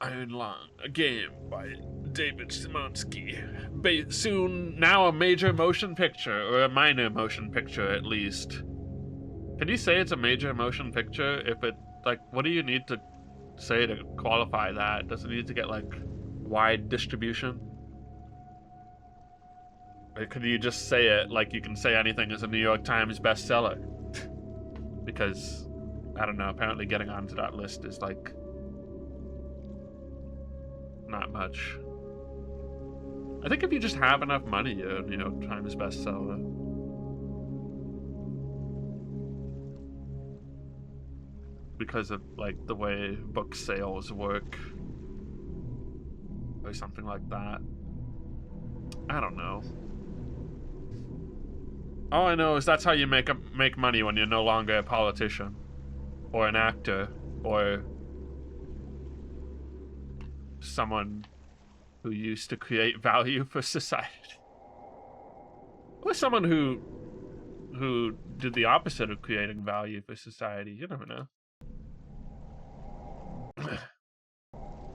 Iron Lung, a game by David Szymanski. Soon, now a major motion picture, or a minor motion picture at least. Can you say it's a major motion picture if it, like, what do you need to say to qualify that? Does it need to get, like, wide distribution? Or could you just say it like you can say anything is a New York Times bestseller? Because, I don't know, apparently getting onto that list is, like, not much. I think if you just have enough money, you're a New York Times bestseller. Because of, like, the way book sales work. Or something like that. I don't know. All I know is that's how you make money when you're no longer a politician. Or an actor. Or someone who used to create value for society. Or someone who did the opposite of creating value for society. You never know.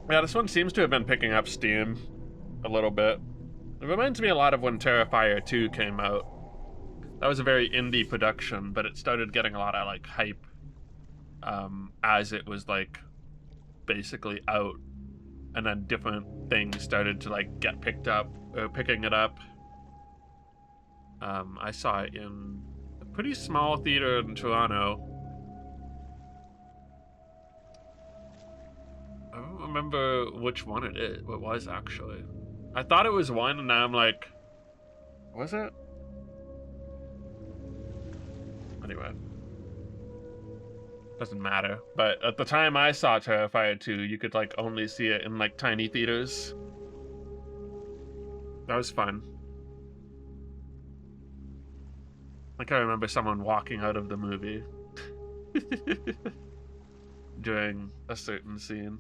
Yeah, this one seems to have been picking up steam a little bit. It reminds me a lot of when Terrifier 2 came out. That was a very indie production, but it started getting a lot of, like, hype as it was, like, basically out. And then different things started to, like, get picked up, or picking it up. I saw it in a pretty small theater in Toronto. I don't remember which one it was, actually. I thought it was one, and now I'm like, was it? Anyway. Doesn't matter. But at the time I saw Terrifier 2, you could, like, only see it in, like, tiny theaters. That was fun. Like, I remember someone walking out of the movie during a certain scene.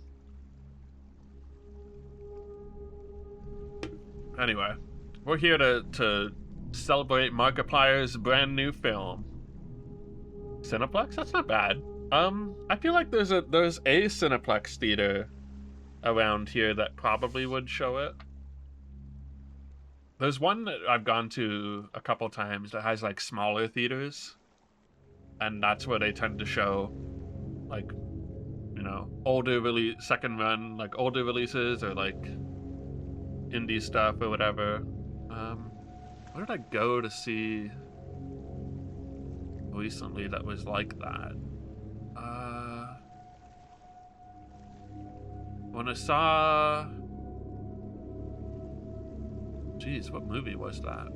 Anyway, we're here to celebrate Markiplier's brand new film. Cineplex? That's not bad. I feel like there's a Cineplex theater around here that probably would show it. There's one that I've gone to a couple times that has, like, smaller theaters, and that's where they tend to show, like, you know, older second run, like, older releases, or, like, indie stuff or whatever. Where did I go to see recently that was like that? When I saw... Jeez, what movie was that?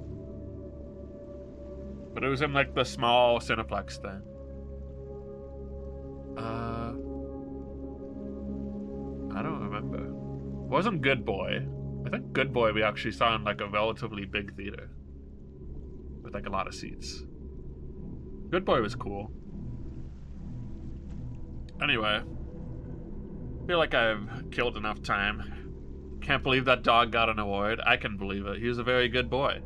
But it was in, like, the small Cineplex thing. I don't remember. It wasn't Good Boy. I think Good Boy we actually saw in, like, a relatively big theater. With, like, a lot of seats. Good Boy was cool. Anyway. I feel like I've killed enough time. Can't believe that dog got an award. I can believe it. He was a very good boy.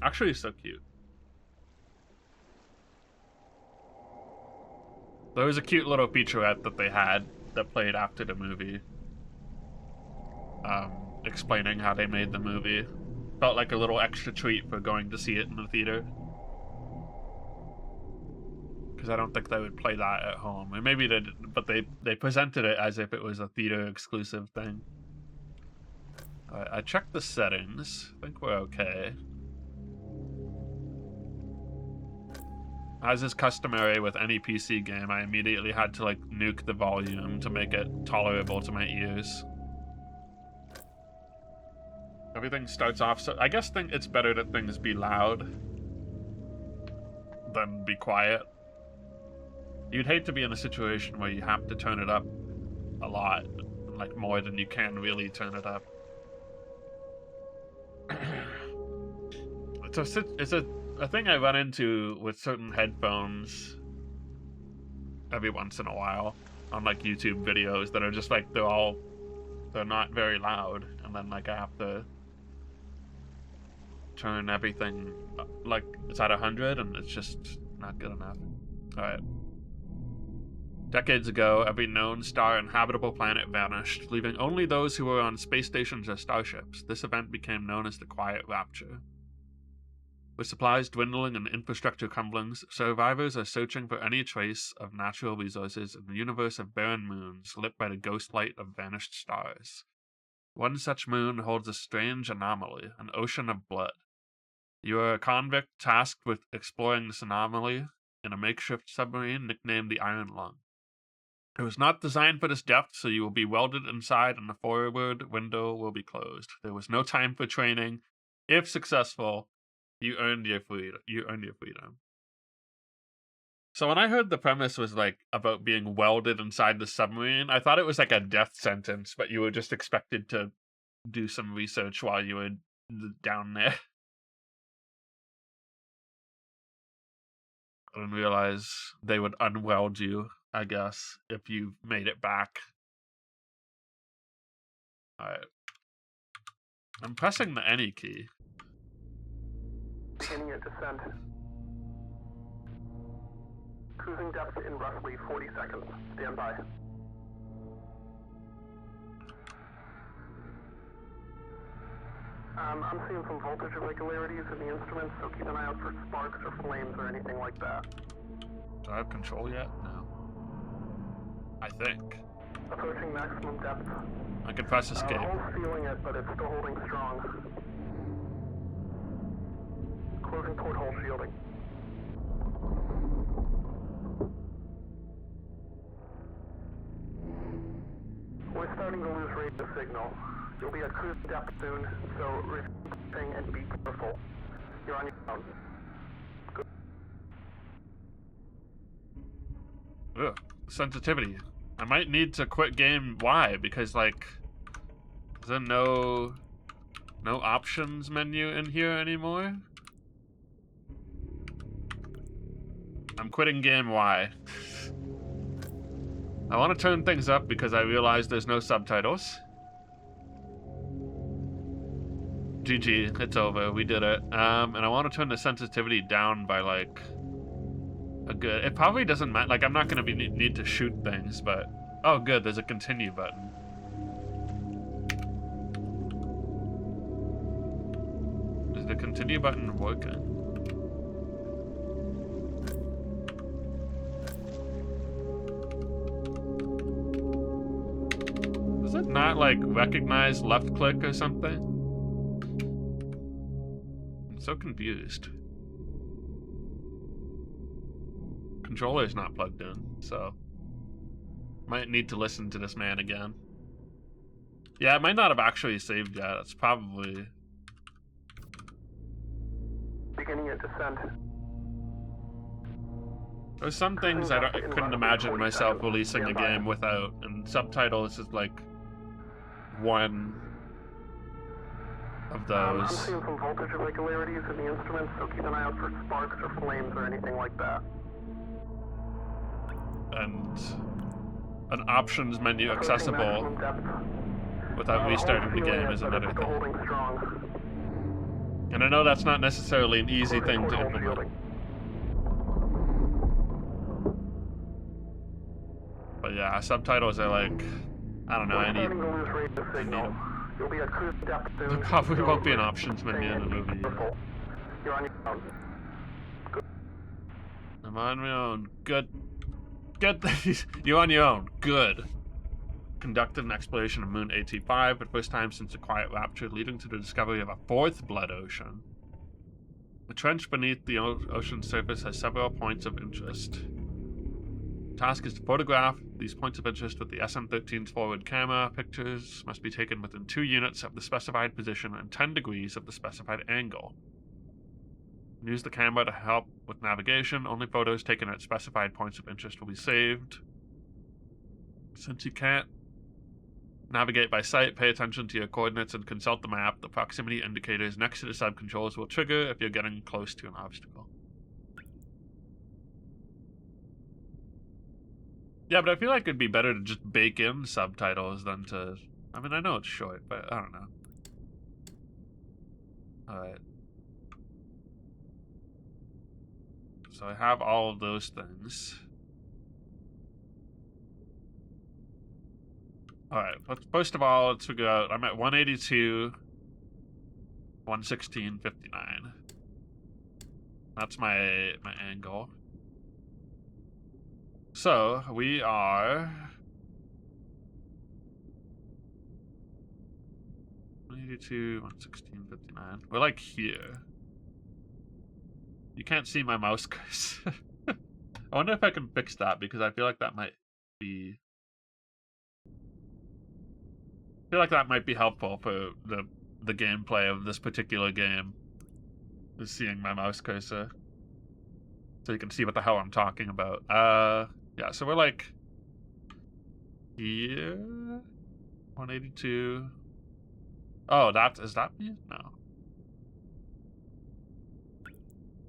Actually, he's so cute. There was a cute little featurette that they had that played after the movie. Explaining how they made the movie. Felt like a little extra treat for going to see it in the theater. Because I don't think they would play that at home. And maybe they didn't, but they presented it as if it was a theater exclusive thing. Alright, I checked the settings. I think we're okay. As is customary with any PC game, I immediately had to, like, nuke the volume to make it tolerable to my ears. Everything starts off so... I guess it's better that things be loud than be quiet. You'd hate to be in a situation where you have to turn it up a lot, like more than you can really turn it up. It's a thing I run into with certain headphones every once in a while on, like, YouTube videos that are just, like, they're not very loud, and then, like, I have to turn everything, like, it's at 100 and it's just not good enough. Alright. Decades ago, every known star and habitable planet vanished, leaving only those who were on space stations or starships. This event became known as the Quiet Rapture. With supplies dwindling and infrastructure crumbling, survivors are searching for any trace of natural resources in the universe of barren moons lit by the ghost light of vanished stars. One such moon holds a strange anomaly, an ocean of blood. You are a convict tasked with exploring this anomaly in a makeshift submarine nicknamed the Iron Lung. It was not designed for this depth, so you will be welded inside and the forward window will be closed. There was no time for training. If successful, you earned your freedom. So when I heard the premise was like about being welded inside the submarine, I thought it was like a death sentence, but you were just expected to do some research while you were down there. I didn't realize they would unweld you, I guess, if you made it back. Alright. I'm pressing the any key. Beginning your descent. Cruising depth in roughly 40 seconds. Stand by. I'm seeing some voltage irregularities in the instruments, so keep an eye out for sparks or flames or anything like that. Do I have control yet? No. I think. Approaching maximum depth. I can press escape. Hull's feeling it, but it's still holding strong. Closing porthole shielding. We're starting to lose radio signal. You'll be at cruise depth soon, so resume and be careful. You're on your own. Good. Ugh, sensitivity. I might need to quit game. Why? Because like, is there no options menu in here anymore? I'm quitting game. Why? I want to turn things up because I realize there's no subtitles. GG, it's over. We did it. And I want to turn the sensitivity down by like a good. It probably doesn't matter. Like I'm not gonna need to shoot things, but oh, good. There's a continue button. Is the continue button working? Does it not like recognize left click or something? I'm so confused. Controller's not plugged in, so might need to listen to this man again. Yeah, it might not have actually saved yet. It's probably Beginning your descent. There's some things I couldn't imagine myself releasing a game without, and subtitles is like one of those. I'm seeing some voltage irregularities in the instruments, so keep an eye out for sparks or flames or anything like that. And an options menu accessible without restarting the game is another thing. And I know that's not necessarily an easy thing to implement. But yeah, subtitles are like, I don't know, I need them. There probably won't be an options menu in the movie. You're on your own. I'm on my own. Good. Good. You're on your own. Good. Conducted an exploration of Moon AT-5 for the first time since the Quiet Rapture, leading to the discovery of a fourth blood ocean. The trench beneath the ocean's surface has several points of interest. The task is to photograph these points of interest with the SM-13's forward camera. Pictures must be taken within 2 units of the specified position and 10 degrees of the specified angle. Use the camera to help with navigation. Only photos taken at specified points of interest will be saved. Since you can't navigate by sight, pay attention to your coordinates and consult the map. The proximity indicators next to the sub-controls will trigger if you're getting close to an obstacle. Yeah, but I feel like it'd be better to just bake in subtitles than to... I mean, I know it's short, but I don't know. Alright. So I have all of those things. Alright, first of all, let's figure out. I'm at 182, 116, 59. That's my angle. So, we are 182, 116, 59. We're like here. You can't see my mouse cursor. I wonder if I can fix that, because I feel like that might be... I feel like that might be helpful for the gameplay of this particular game. Is seeing my mouse cursor. So you can see what the hell I'm talking about. Yeah, so we're like... here? 182... Oh, is that me? No.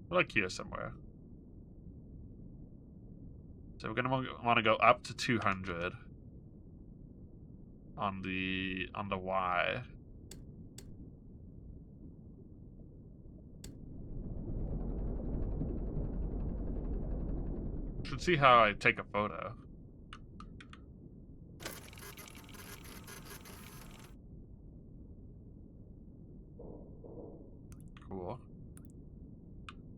We're like here somewhere. So we're gonna want to go up to 200 on the Y. Should see how I take a photo. Cool.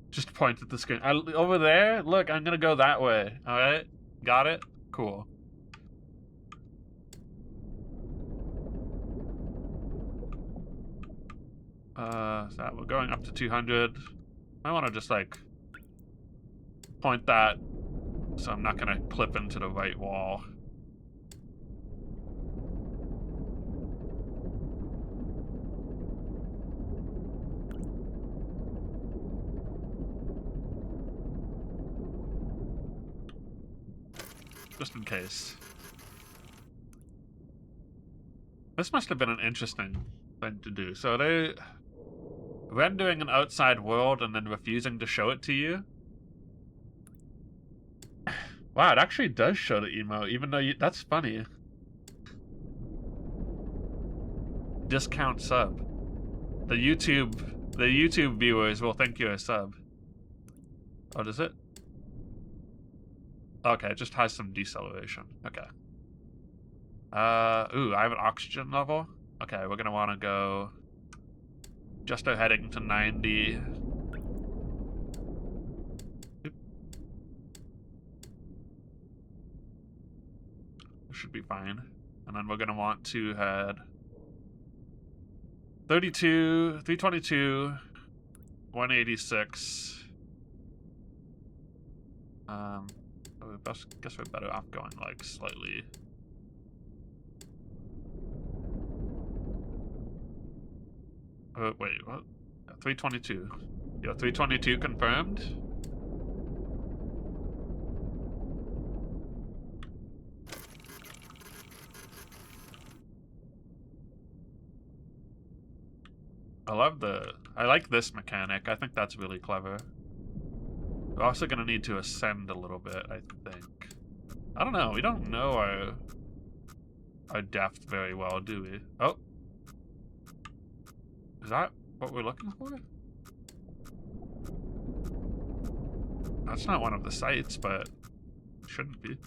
Just point at the screen. Over there? Look, I'm gonna go that way. Alright? Got it? Cool. So we're going up to 200. I want to just, like, point that so I'm not gonna clip into the right wall. Just in case. This must have been an interesting thing to do. So they rendering an outside world and then refusing to show it to you. Wow, it actually does show the emote, even though that's funny. Discount sub. The YouTube viewers will think you're a sub. Oh, does it? Okay, it just has some deceleration. Okay. Ooh, I have an oxygen level. Okay, we're gonna want to go just heading to 90. Oop. This should be fine. And then we're gonna want to head 32, 322, 186. Guess we're better off going like slightly. Wait, what? 322. Yeah, 322 confirmed. I like this mechanic. I think that's really clever. We're also gonna need to ascend a little bit, I think. I don't know. We don't know our depth very well, do we? Oh. Is that what we're looking for? That's not one of the sites, but it shouldn't be.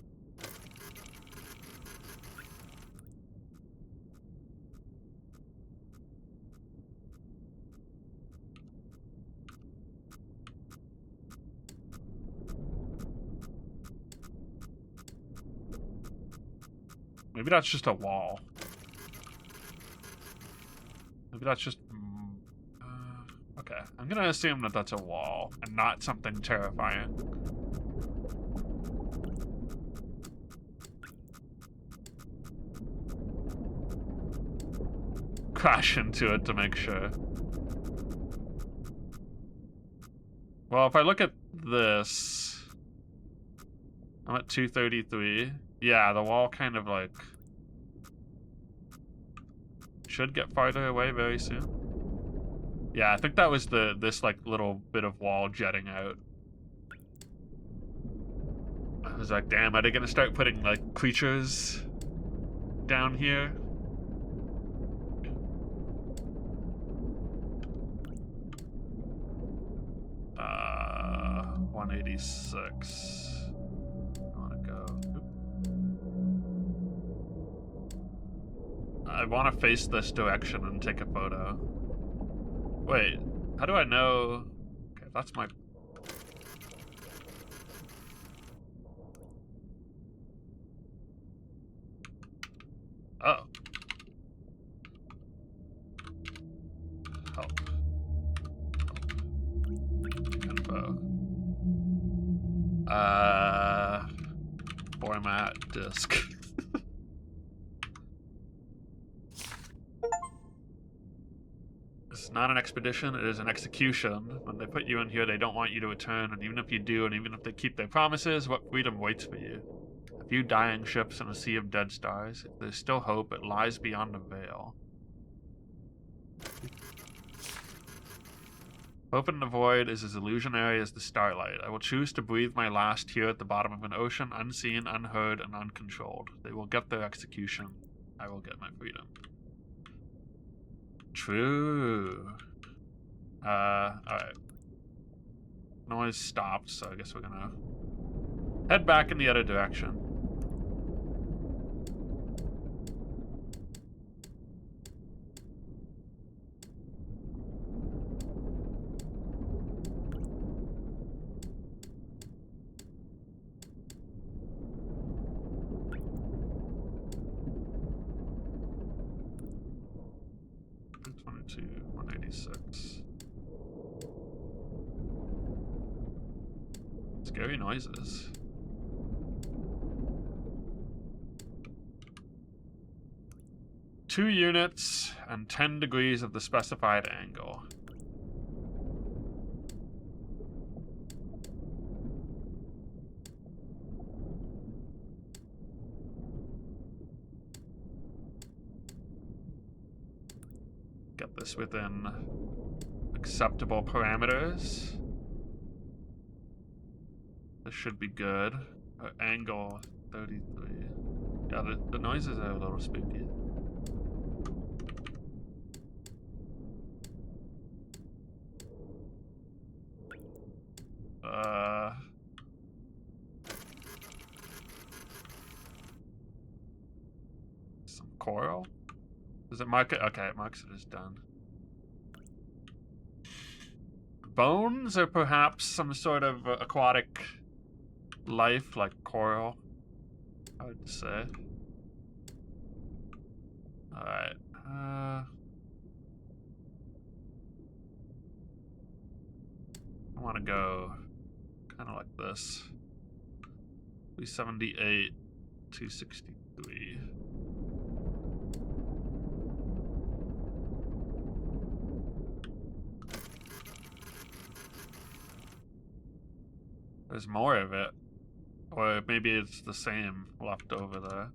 Maybe that's just a wall. Maybe that's just... okay, I'm gonna assume that that's a wall and not something terrifying. Crash into it to make sure. Well, if I look at this... I'm at 233. Yeah, the wall kind of like... should get farther away very soon. Yeah, I think that was this like little bit of wall jetting out. I was like, damn, are they gonna start putting like creatures down here? Uh, 186. I wanna go. I want to face this direction and take a photo. Wait, how do I know? Okay, that's my... Oh. Help. Info. Format disk. It's not an expedition, it is an execution. When they put you in here, they don't want you to return, and even if you do, and even if they keep their promises, what freedom waits for you? A few dying ships and a sea of dead stars. If there's still hope, it lies beyond the veil. Hope in the void is as illusionary as the starlight. I will choose to breathe my last here at the bottom of an ocean, unseen, unheard, and uncontrolled. They will get their execution. I will get my freedom. True. Alright. Noise stopped, so I guess we're gonna head back in the other direction. Scary noises. Two units and 10 degrees of the specified angle. Get this within acceptable parameters. This should be good. Angle 33. Yeah, the noises are a little spooky. Some coral? Does it mark it? Okay, it marks it as done. Bones, or perhaps some sort of aquatic life, like coral, I would say. Alright. I want to go kind of like this. 378, 263. There's more of it. Or maybe it's the same left over there.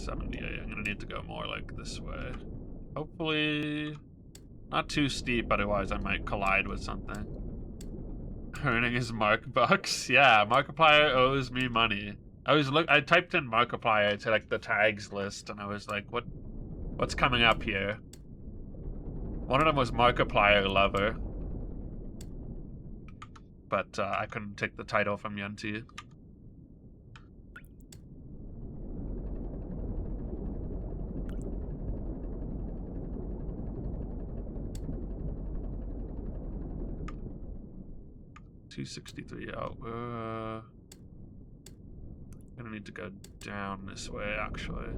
I'm gonna need to go more like this way. Hopefully not too steep, otherwise I might collide with something. Earning his Mark bucks. Yeah, Markiplier owes me money. I typed in Markiplier to like the tags list, and I was like, what's coming up here? One of them was Markiplier lover, but I couldn't take the title from Yenti. $263 out. Gonna need to go down this way, actually.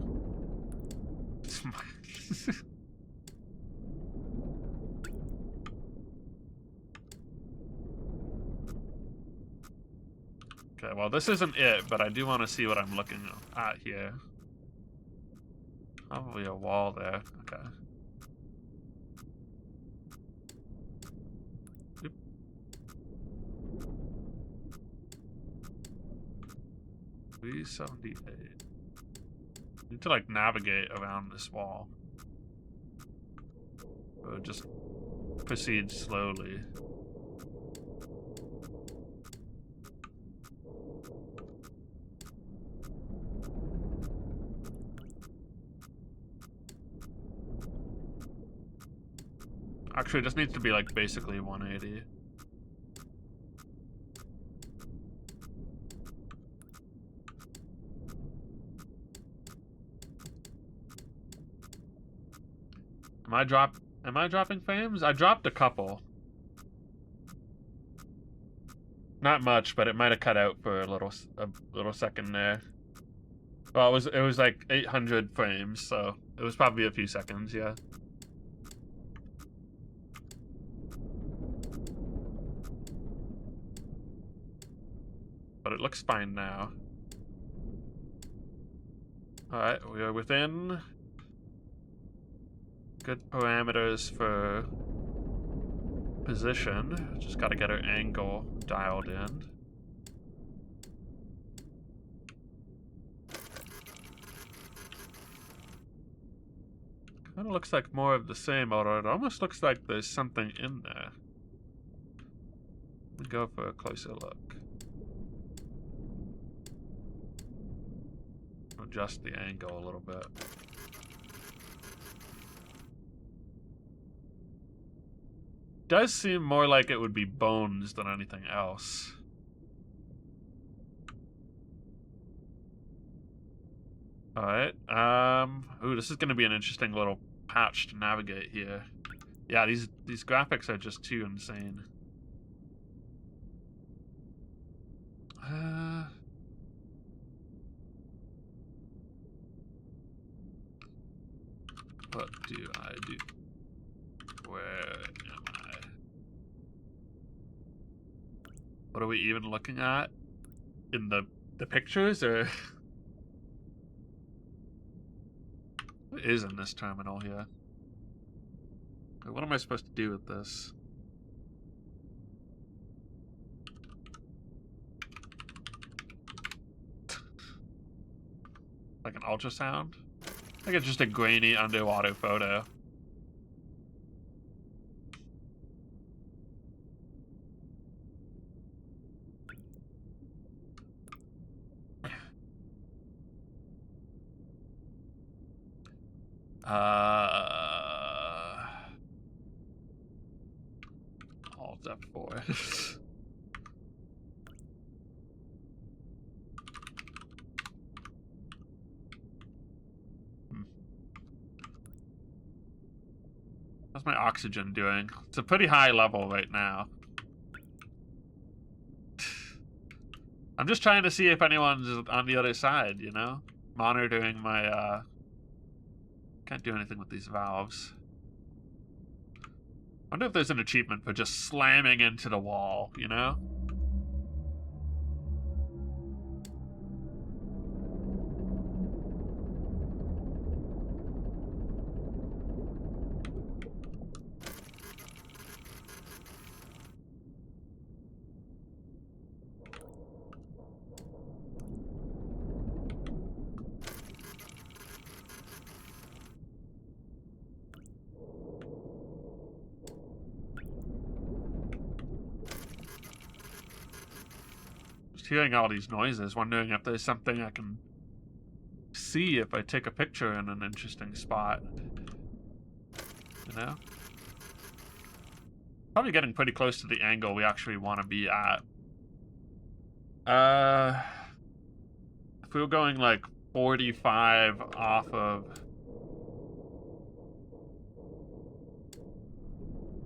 Okay, well, this isn't it, but I do want to see what I'm looking at here. Probably a wall there. Okay. 378. Need to like navigate around this wall. Or just proceed slowly. Actually, it just needs to be like basically 180. Am I dropping frames? I dropped a couple. Not much, but it might have cut out for a little second there. Well, it was like 800 frames, so it was probably a few seconds, yeah. But it looks fine now. Alright, we are within good parameters for position. Just gotta get our angle dialed in. Kinda looks like more of the same, although it almost looks like there's something in there. Let me go for a closer look. Adjust the angle a little bit. Does seem more like it would be bones than anything else. Alright, ooh, this is gonna be an interesting little patch to navigate here. Yeah, these graphics are just too insane. What do I do? Where am I? What are we even looking at? In the pictures, or what is in this terminal here? What am I supposed to do with this? Like an ultrasound? I think it's just a grainy underwater photo. Alt F4. How's my oxygen doing? It's a pretty high level right now. I'm just trying to see if anyone's on the other side, you know? Monitoring my, Can't do anything with these valves. Wonder if there's an achievement for just slamming into the wall, you know? Hearing all these noises, wondering if there's something I can see if I take a picture in an interesting spot. You know? Probably getting pretty close to the angle we actually want to be at. If we were going like 45 off of...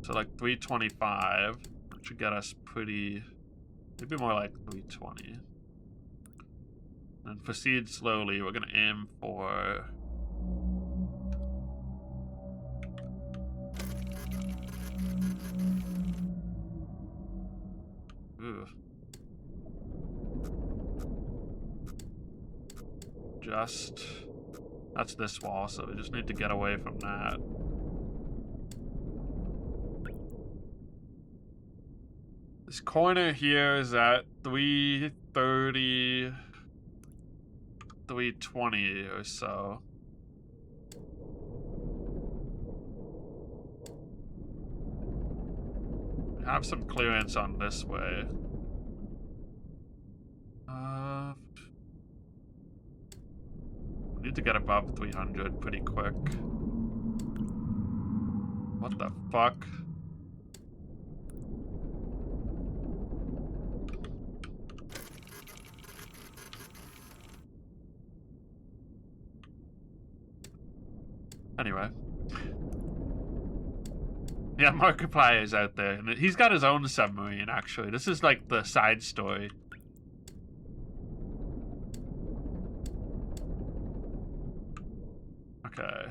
So like 325, which should get us pretty... Maybe more like 320. And proceed slowly. We're gonna aim for... Ooh. That's this wall, so we just need to get away from that. This corner here is at 330, 320 or so. We have some clearance on this way. We need to get above 300 pretty quick. What the fuck? Anyway. Yeah, Markiplier is out there. And he's got his own submarine, actually. This is like the side story. Okay.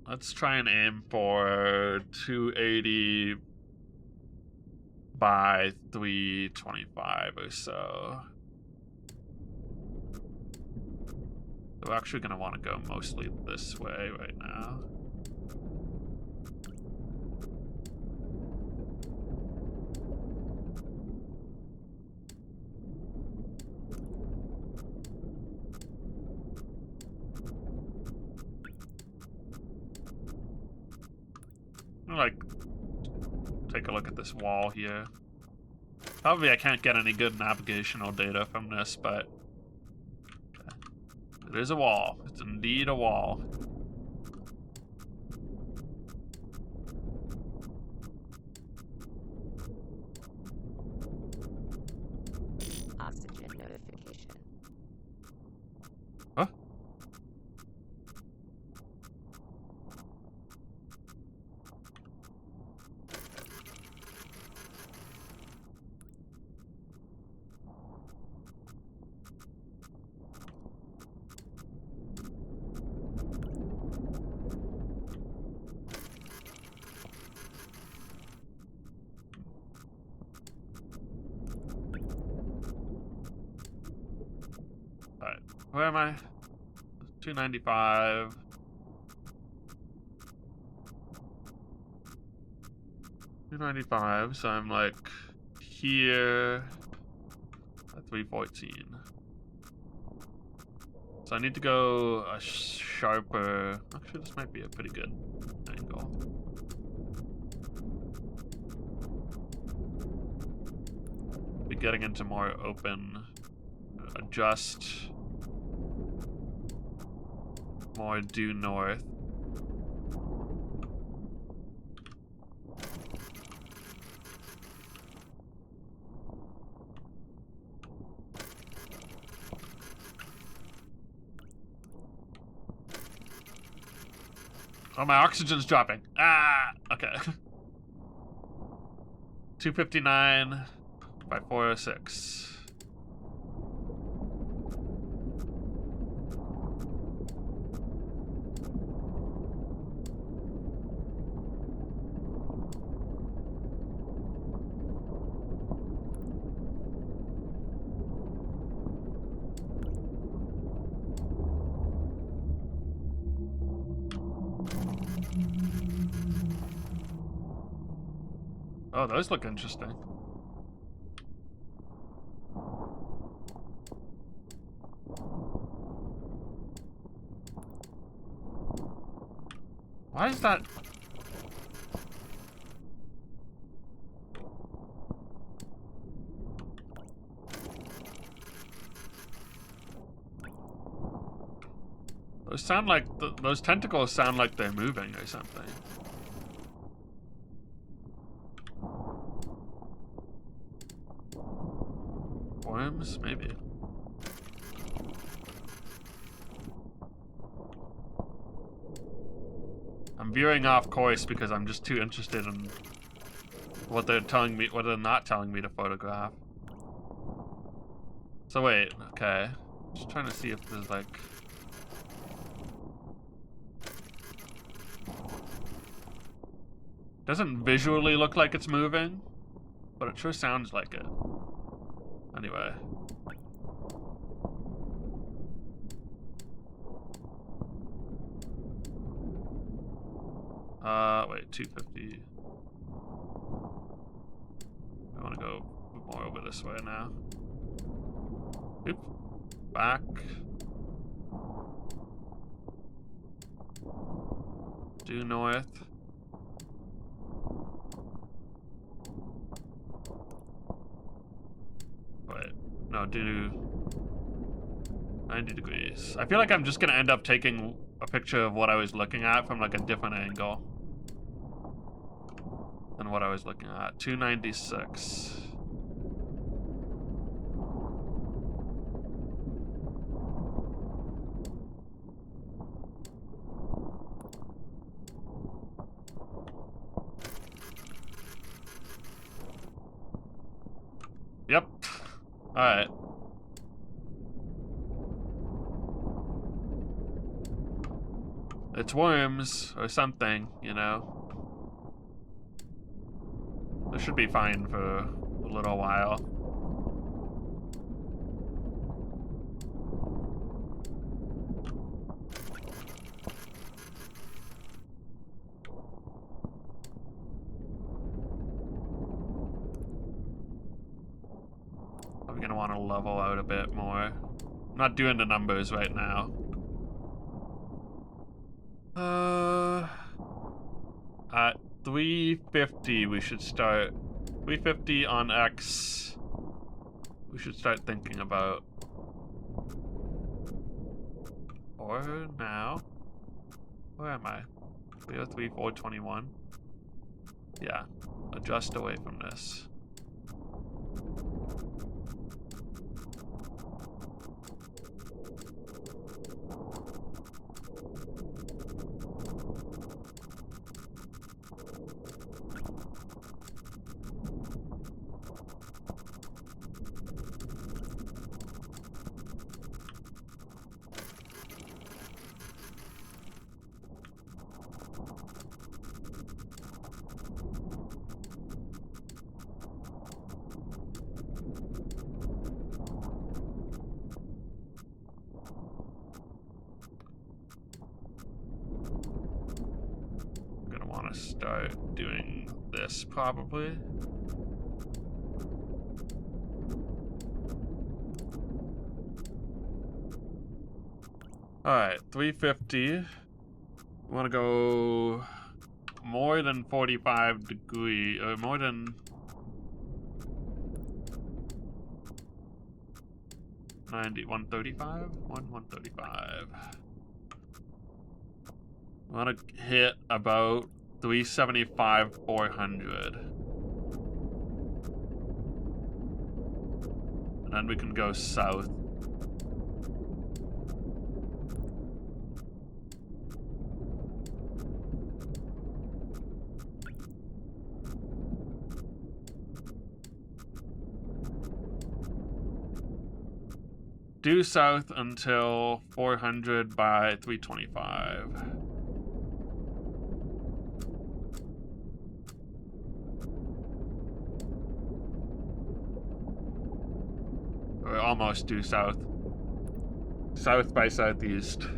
Let's try and aim for 280 by 325 or so. We're actually going to want to go mostly this way right now. Like, take a look at this wall here. Probably I can't get any good navigational data from this, but okay. It is a wall. It's indeed a wall. Oxygen notification. Huh? Alright, where am I? 295. So I'm like here at 314. So I need to go a sharper. Actually, this might be a pretty good angle. Be getting into more open. Adjust more due north. Oh, my oxygen's dropping. Ah, okay. 259 by 406. Oh, those look interesting. Why is that? Those sound like those tentacles sound like they're moving or something. Worms, maybe. I'm veering off course because I'm just too interested in what they're telling me, what they're not telling me to photograph. So wait, okay. Just trying to see if there's like... Doesn't visually look like it's moving, but it sure sounds like it. Anyway. Wait, 250. I want to go more over this way now. Oop. Back. Due north. Wait, no, due 90 degrees. I feel like I'm just gonna end up taking a picture of what I was looking at from like a different angle than what I was looking at. 296. Yep. Alright. It's worms or something, you know. This should be fine for a little while. I'm gonna want to level out a bit more. I'm not doing the numbers right now. At 350 we should start. 350 on X. We should start thinking about. Or now. Where am I? 303, 421. Yeah. Adjust away from this. Start doing this probably. Alright, 350. We want to go more than 45 degree, or more than 135? 135. We want to hit about 375, 400. And then we can go south. Due south until 400 by 325. Or almost due south. South by southeast.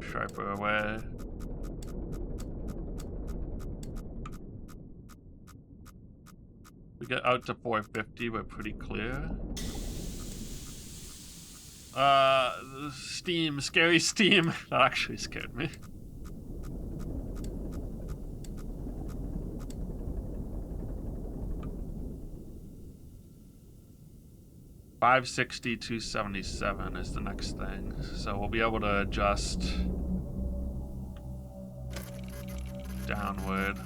Sharper away. We get out to 450, we're pretty clear. Steam, scary steam. That actually scared me. $560, $277 is the next thing. So we'll be able to adjust downward.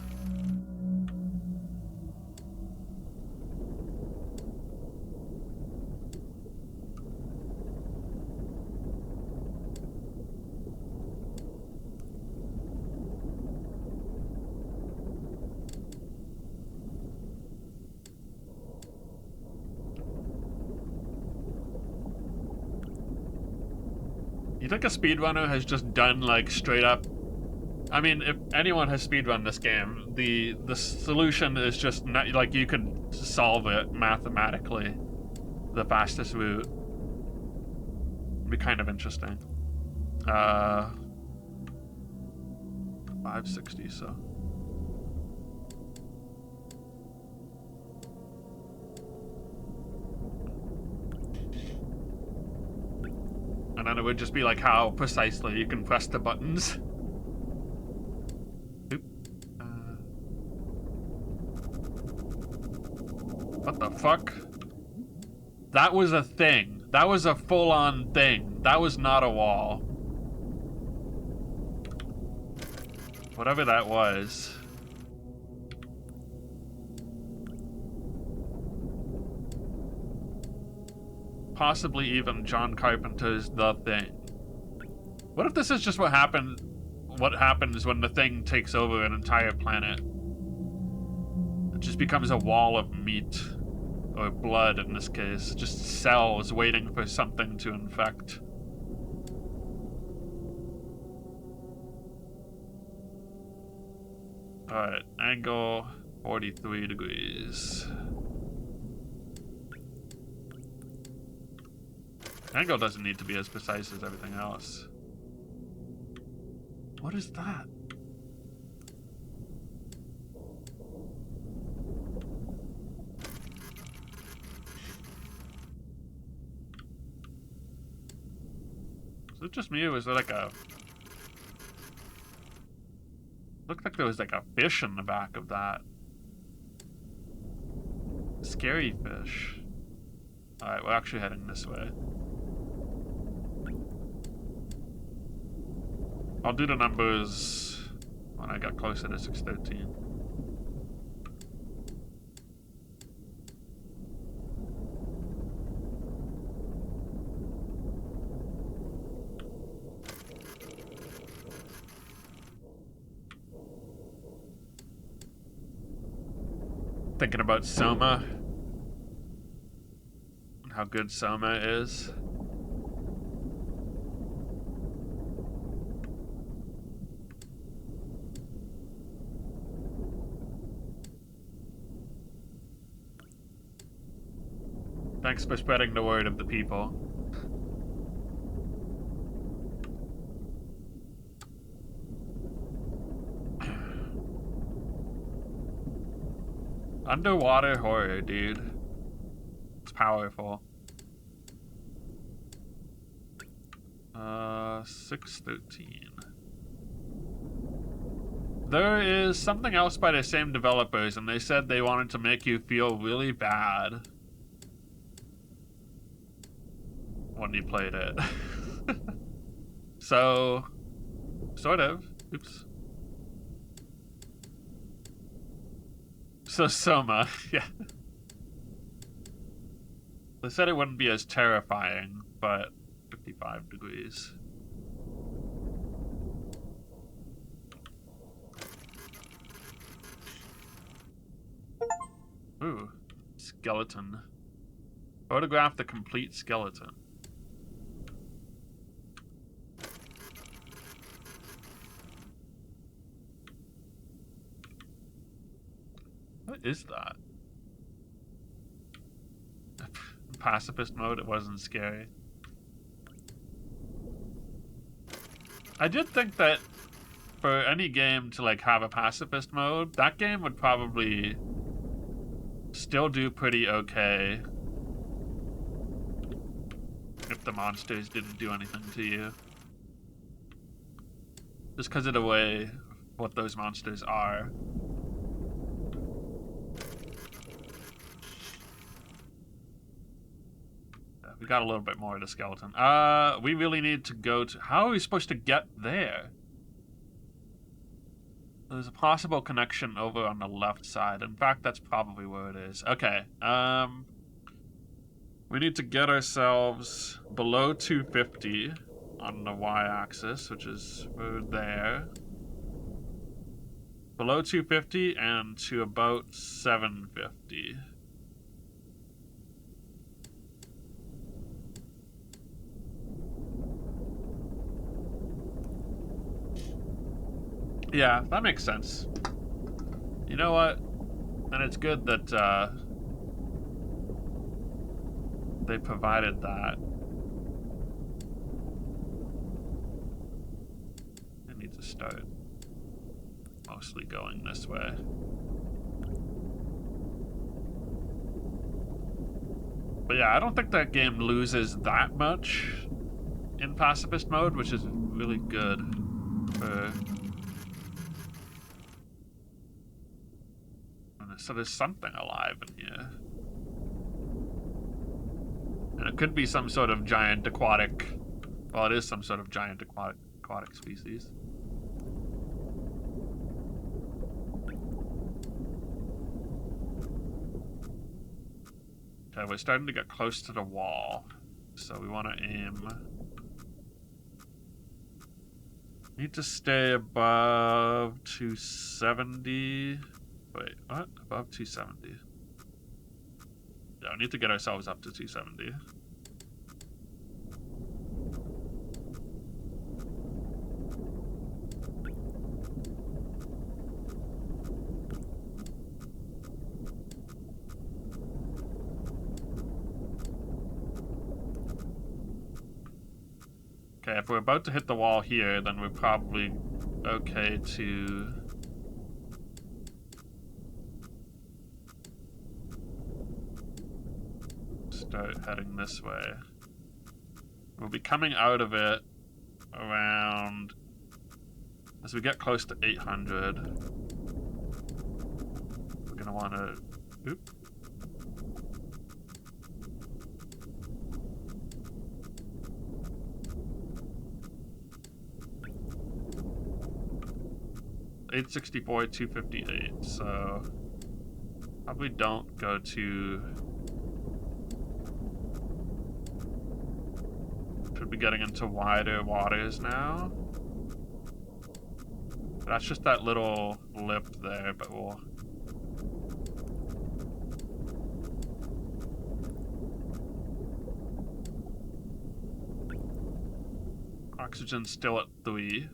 You think a speedrunner has just done like straight up? I mean, if anyone has speedrun this game, the solution is just not, like you could solve it mathematically. The fastest route would be kind of interesting. 560, so. And then it would just be like how precisely you can press the buttons. Oop. What the fuck? That was a thing. That was a full-on thing. That was not a wall. Whatever that was. Possibly even John Carpenter's The Thing. What if this is just what happens when the thing takes over an entire planet? It just becomes a wall of meat. Or blood in this case. Just cells waiting for something to infect. Alright, angle 43 degrees. Angle doesn't need to be as precise as everything else. What is that? Is it just me, or was there like a... Looked like there was like a fish in the back of that. Scary fish. Alright, we're actually heading this way. I'll do the numbers when I get closer to 613. Thinking about Soma. And how good Soma is. Thanks for spreading the word of the people. Underwater horror, dude. It's powerful. 613. There is something else by the same developers, and they said they wanted to make you feel really bad when you played it. So, sort of. Oops. So Soma, yeah. They said it wouldn't be as terrifying, but 55 degrees. Ooh, skeleton. Photograph the complete skeleton. What is that? In pacifist mode, it wasn't scary. I did think that for any game to like have a pacifist mode, that game would probably still do pretty okay if the monsters didn't do anything to you. Just because of the way what those monsters are. We got a little bit more of the skeleton. We really need to go to... How are we supposed to get there? There's a possible connection over on the left side. In fact, that's probably where it is. Okay. We need to get ourselves below 250 on the y-axis, which is over there. Below 250 and to about 750. Yeah, that makes sense. You know what? And it's good that they provided that. I need to start. mostly going this way. But yeah, I don't think that game loses that much in pacifist mode, which is really good for... So there's something alive in here. And it could be some sort of giant aquatic... Well, it is some sort of giant aquatic species. Okay, we're starting to get close to the wall. So we want to aim... Need to stay above 270. Wait, what? Above 270. Yeah, we need to get ourselves up to 270. Okay, if we're about to hit the wall here, then we're probably okay to... start heading this way. We'll be coming out of it around... As we get close to 800, we're gonna want to... Oop. $864, $258, so probably don't go to... Should be getting into wider waters now. That's just that little lip there, but we'll... Oxygen's still at 3.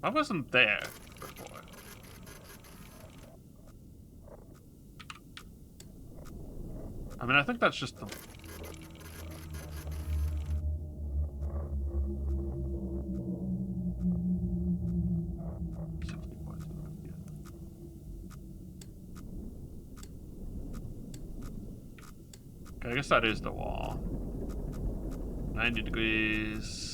I wasn't there before. I mean, I think that's just the... Okay, I guess that is the wall. 90 degrees.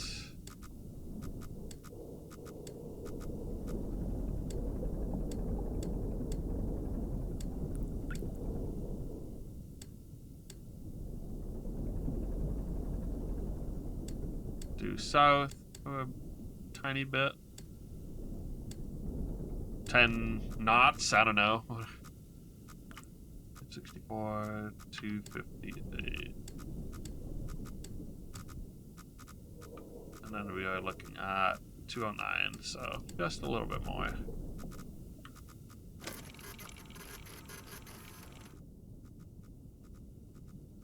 Due south for a tiny bit. 10 knots, I don't know. 64, 258. And then we are looking at 209, so just a little bit more.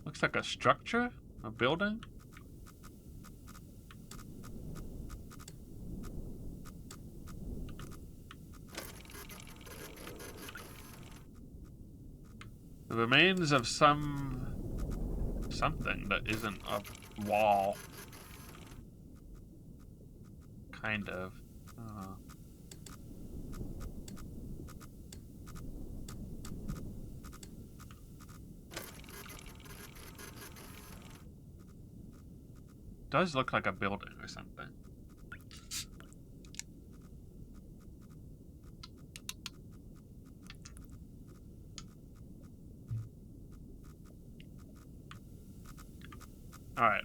Looks like a structure, a building. The remains of something that isn't a wall. Kind of. Does look like a building or something. All right.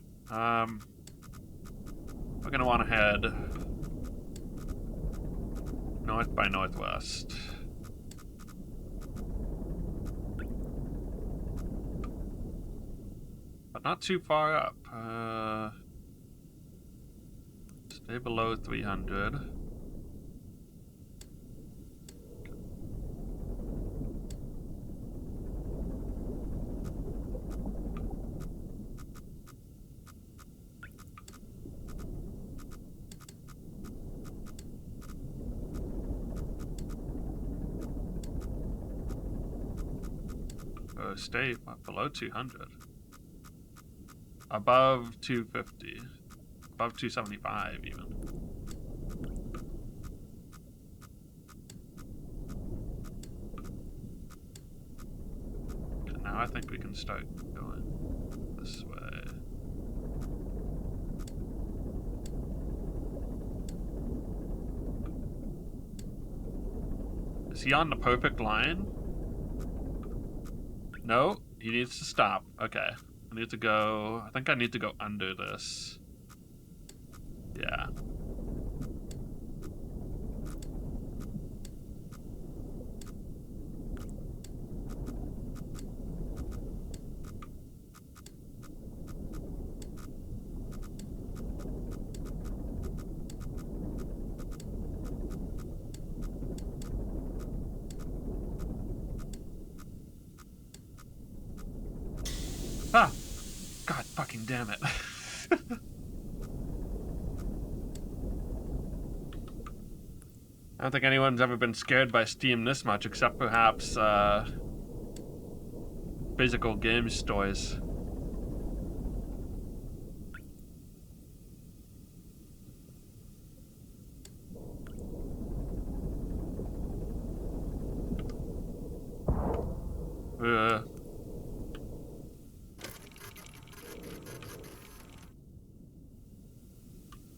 We're gonna want to head north by northwest. But not too far up. Stay below 300. So stay below 200. Above 250. Above 275 even. Okay, now I think we can start going this way. Is he on the perfect line? No, he needs to stop. Okay. I need to go... I think I need to go under this. Yeah. Ah! God fucking damn it. I don't think anyone's ever been scared by Steam this much, except perhaps, physical game stores.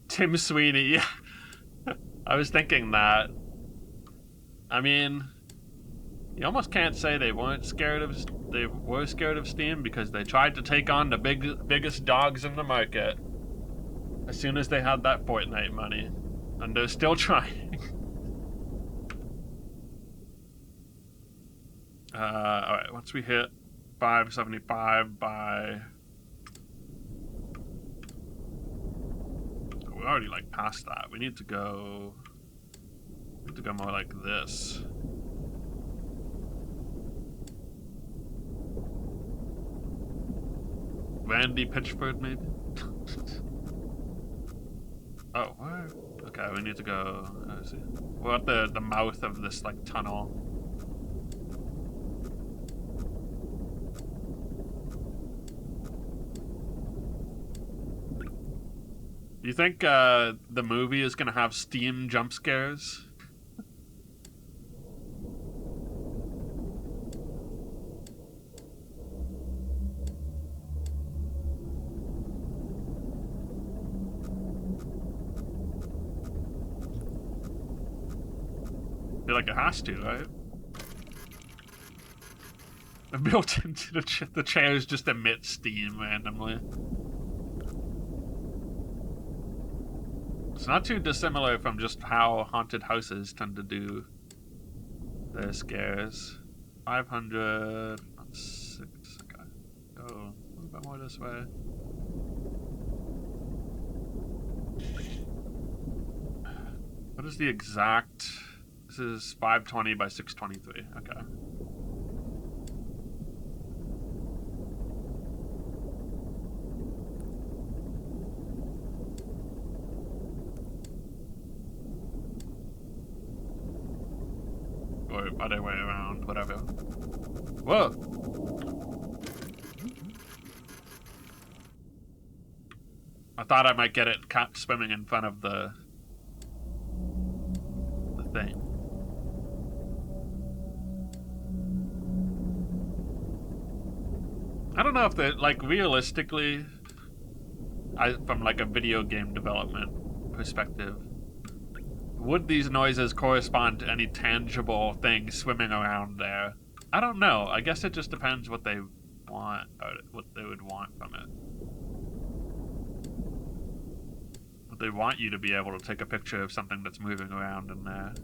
Tim Sweeney, yeah. I was thinking that. I mean, you almost can't say they weren't scared of... They were scared of Steam because they tried to take on the biggest dogs in the market as soon as they had that Fortnite money. And they're still trying. Alright, once we hit 575 by... We're already, like, past that. We need to go... We need to go more like this. Randy Pitchford, maybe? Oh, where? Okay, we need to go... I see. We're at the mouth of this, like, tunnel. You think the movie is gonna have Steam jump scares? I feel like it has to, right? Built into the chairs just emit steam randomly. It's not too dissimilar from just how haunted houses tend to do their scares. 500, 6, okay. Go a little bit more this way. What is the exact... This is 520 by 623, okay. Or other way around, whatever. Whoa! I thought I might get it swimming in front of the thing. I don't know if they're, like, realistically, from like a video game development perspective, would these noises correspond to any tangible thing swimming around there? I don't know. I guess it just depends what they want, or what they would want from it. Would they want you to be able to take a picture of something that's moving around in there?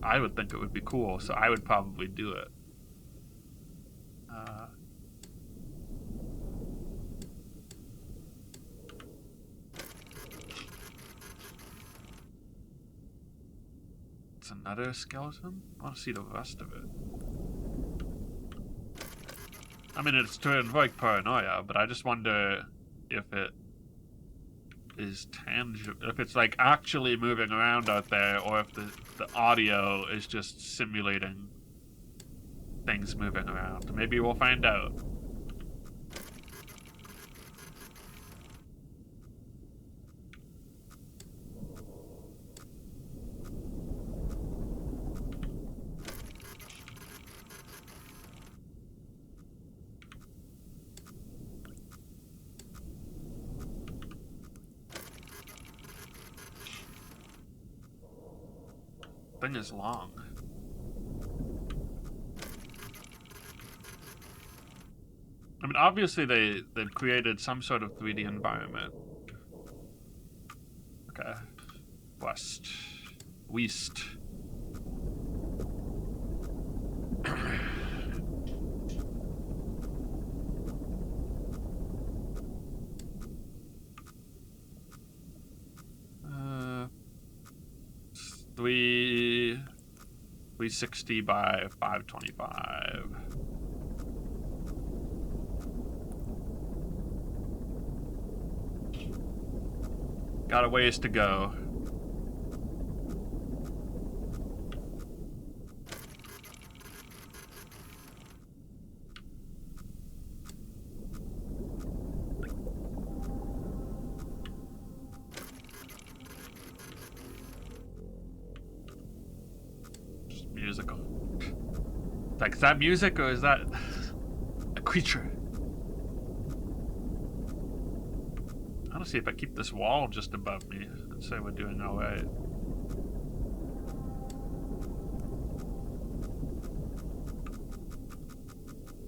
I would think it would be cool, so I would probably do it. It's another skeleton? I want to see the rest of it. I mean, it's to invoke paranoia, but I just wonder if it is tangible, if it's like actually moving around out there, or if the audio is just simulating things moving around. Maybe we'll find out. Thing is long. I mean, obviously they've created some sort of 3D environment. Okay. West. West. uh, 360 by 525. Got a ways to go. Just musical. Like, is that music or is that a creature? Honestly, if I keep this wall just above me, I'd say we're doing all right.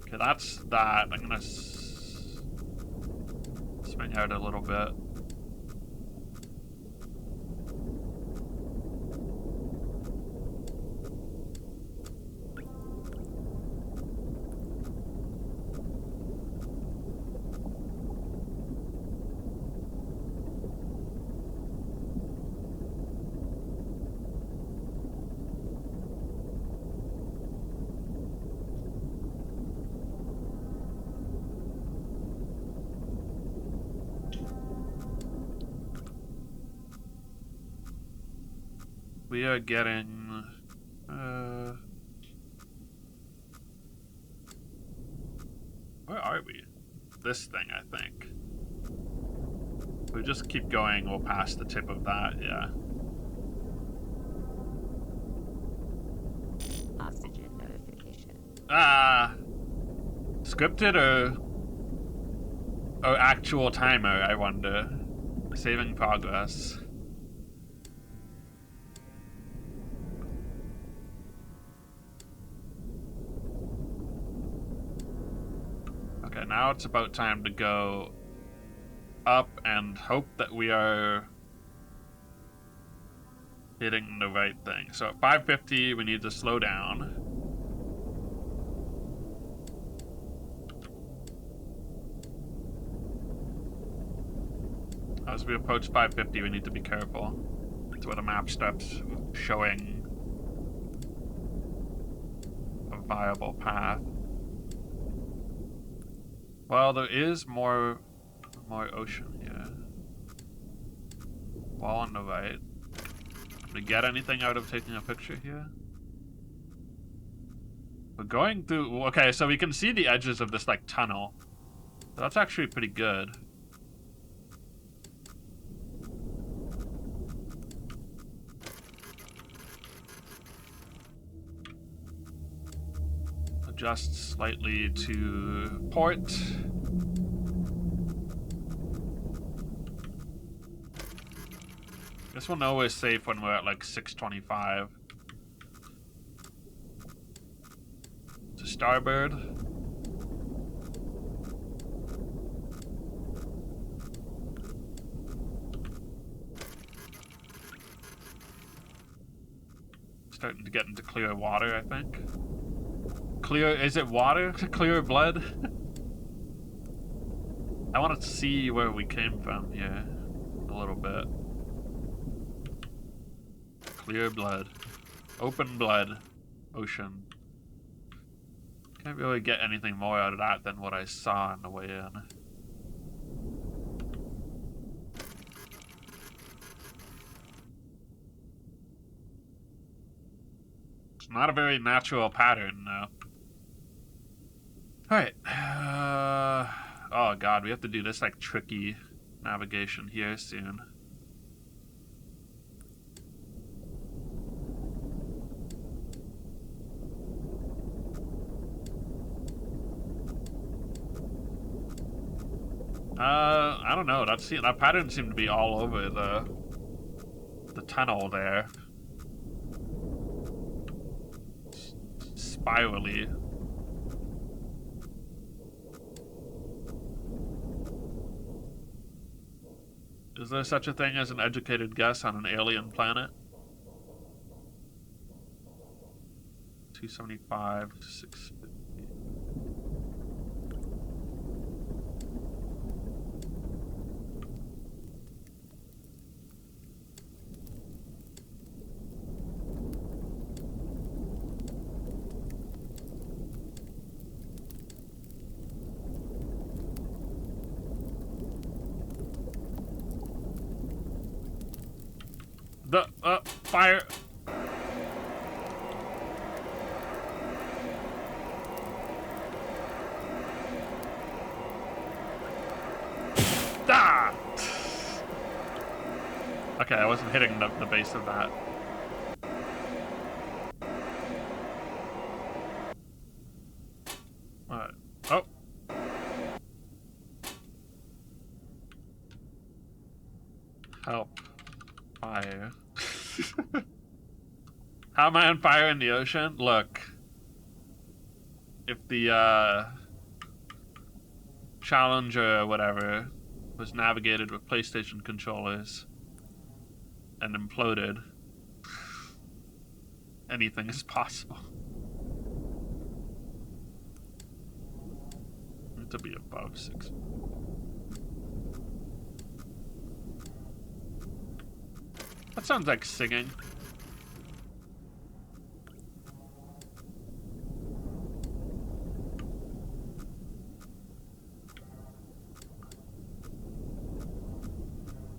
Okay, that's that. I'm gonna swing out a little bit. We are getting, where are we? This thing, I think. If we just keep going, we'll pass the tip of that, yeah. Oxygen notification. Ah! Scripted or actual timer, I wonder. Saving progress. Okay, now it's about time to go up and hope that we are hitting the right thing. So at 550, we need to slow down. As we approach 550, we need to be careful. That's where the map starts showing a viable path. Well, there is more ocean here. Wall on the right. Did we get anything out of taking a picture here? We're going through... Okay, so we can see the edges of this, like, tunnel. That's actually pretty good. Adjust slightly to port. Guess we'll know we're safe when we're at like 625. To starboard. Starting to get into clear water, I think. Clear, is it water? Clear blood? I want to see where we came from here a little bit. Clear blood. Open blood. Ocean. Can't really get anything more out of that than what I saw on the way in. It's not a very natural pattern, though. Alright. Oh god, we have to do this like tricky navigation here soon. I don't know. That pattern seemed to be all over the tunnel there. Spirally. Is there such a thing as an educated guess on an alien planet? 275, 650. Fire! Ah! Okay, I wasn't hitting the base of that. What? Oh! Help. Fire. How am I on fire in the ocean? Look. If the, Challenger or whatever was navigated with PlayStation controllers and imploded, anything is possible. Need to be above 6. That sounds like singing.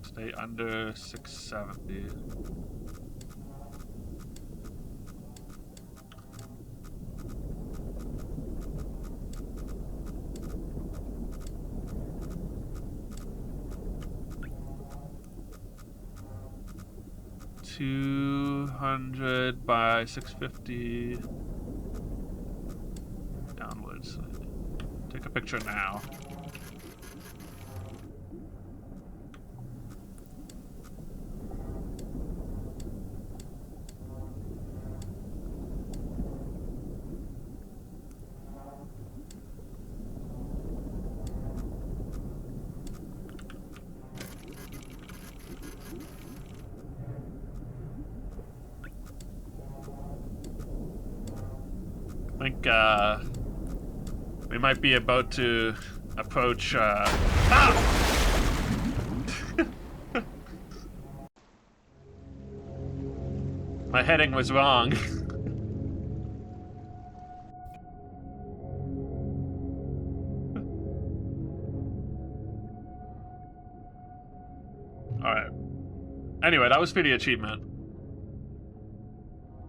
Stay under 670. $200 by 650 downwards. Take a picture now. I think we might be about to approach My heading was wrong. Alright. Anyway, that was for the achievement.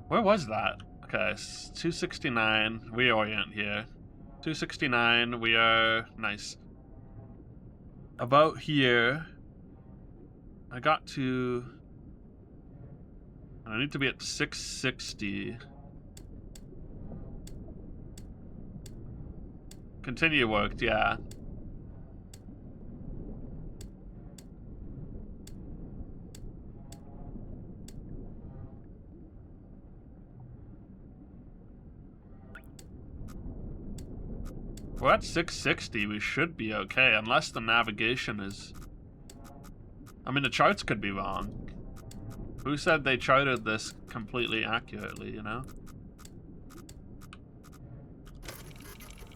Where was that? Okay, 269. Reorient here. 269. We are nice. About here. I got to. I need to be at 660. Continue worked, yeah. We're at 660, we should be okay, unless the navigation is... I mean, the charts could be wrong. Who said they charted this completely accurately, you know?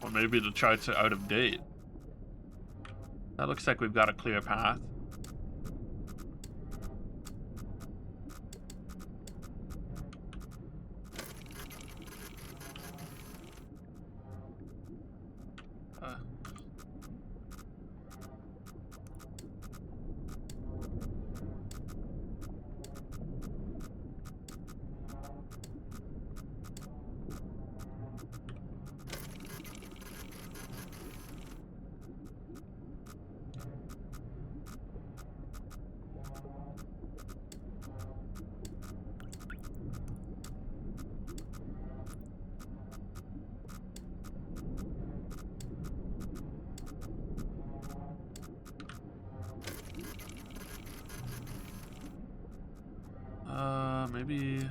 Or maybe the charts are out of date. That looks like we've got a clear path. Maybe.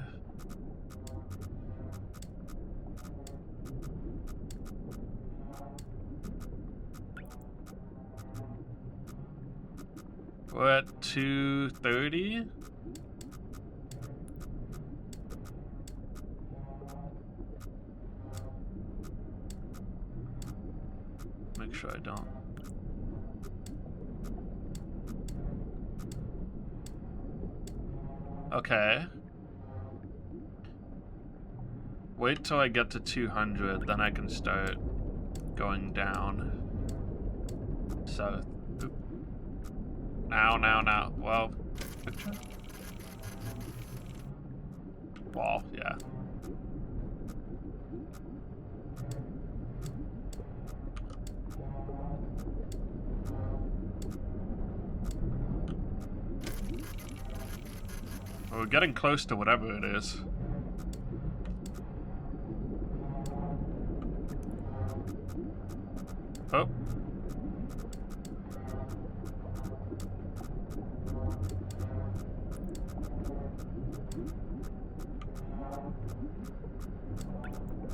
We're at 230. Make sure I don't. Okay. Wait till I get to 200, then I can start going down. So, oop. Now. Well, picture. Wall, yeah. We're getting close to whatever it is. Oh.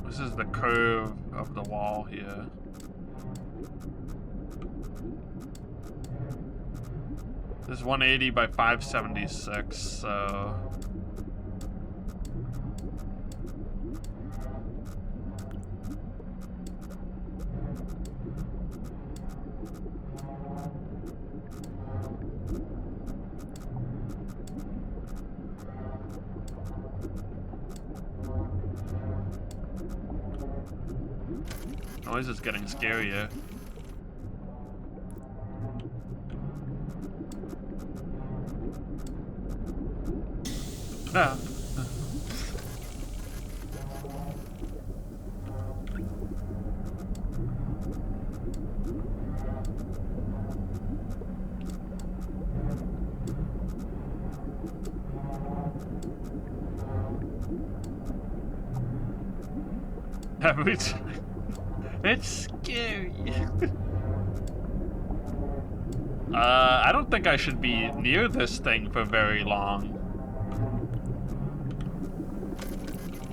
This is the curve of the wall here. This is 180 by 576, so... Noise is getting scarier. Ah. It's scary. I don't think I should be near this thing for very long.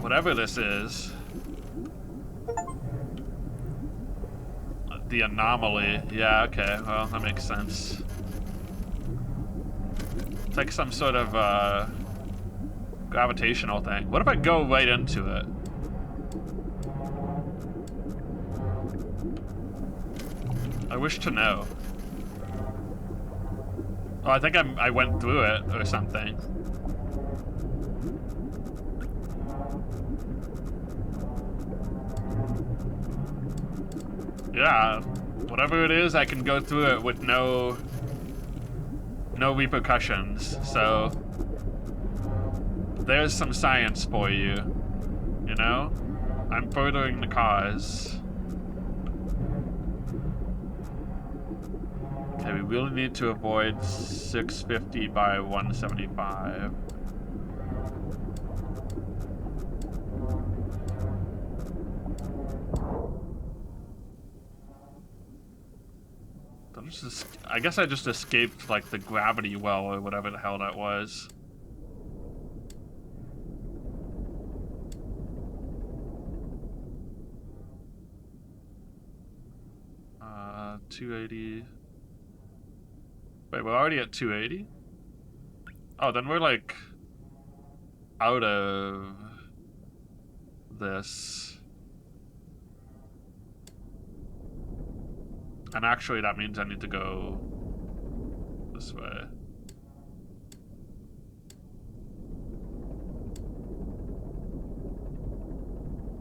Whatever this is. The anomaly. Yeah, okay. Well, that makes sense. It's like some sort of gravitational thing. What if I go right into it? I wish to know. Oh, I think I went through it or something. Yeah, whatever it is, I can go through it with no repercussions. So there's some science for you, you know? I'm furthering the cause. Okay, we really need to avoid 650 by 175. I guess I just escaped, like, the gravity well or whatever the hell that was. Uh, 280. Wait, we're already at 280? Oh, then we're, like, out of this. And actually, that means I need to go this way.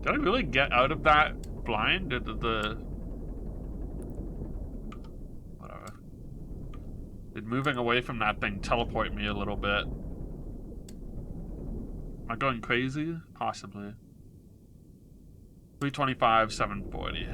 Did I really get out of that blind? Did the whatever. Did moving away from that thing teleport me a little bit? Am I going crazy? Possibly. 325, 740.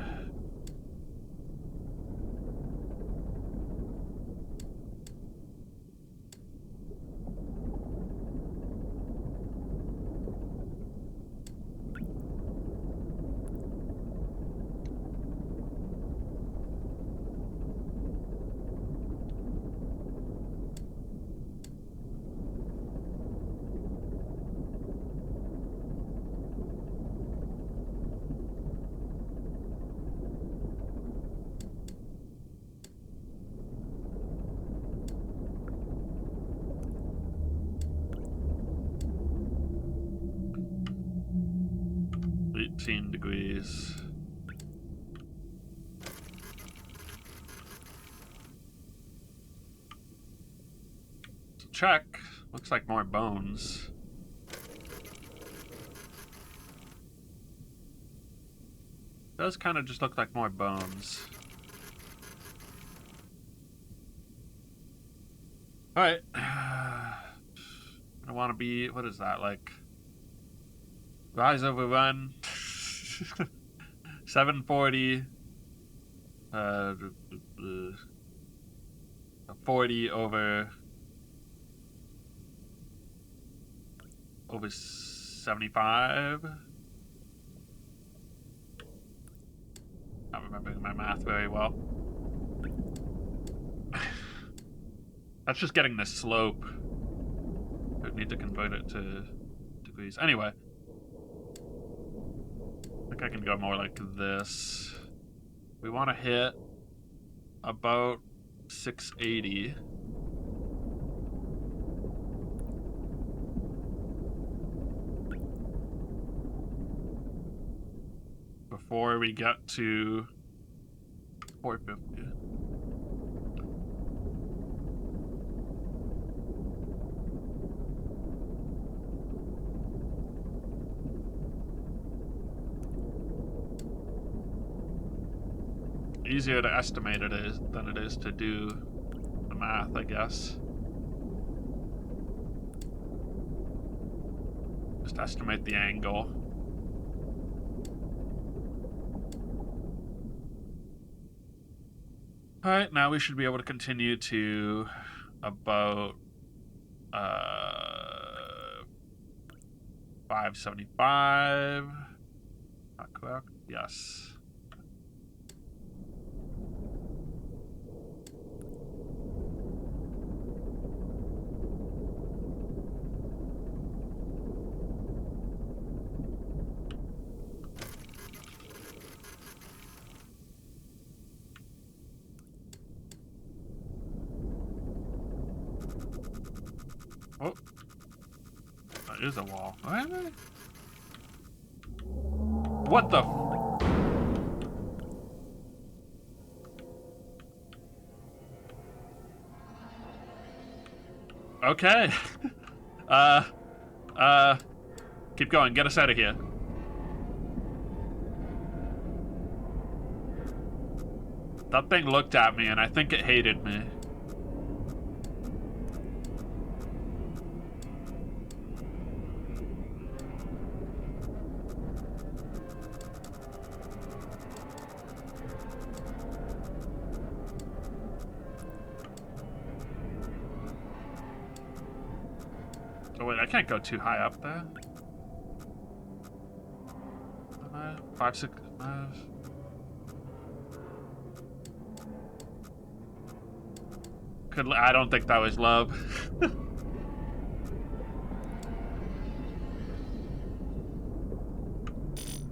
15 degrees. So check. Looks like more bones. Does kind of just look like more bones. Alright. I want to be... What is that? Like... Rise over run. 740. 40 over 75. Not remembering my math very well. That's just getting the slope. I need to convert it to degrees. Anyway. I think I can go more like this. We want to hit about 680. Before we get to 450. Easier to estimate it is than it is to do the math, I guess. Just estimate the angle. Alright, now we should be able to continue to about 575. Not correct? Yes. Oh, that is a wall. What the? Okay. Keep going. Get us out of here. That thing looked at me, and I think it hated me. Oh wait, I can't go too high up there. 5, 6, 5. I don't think that was love.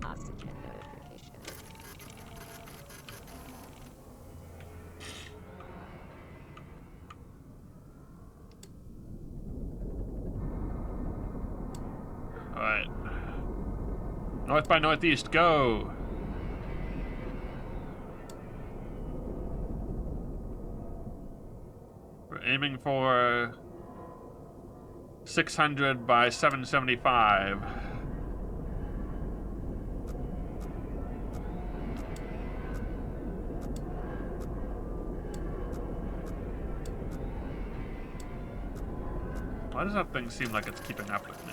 Oxygen notification. Alright. North by northeast, go! We're aiming for 600 by 775. Why does that thing seem like it's keeping up with me?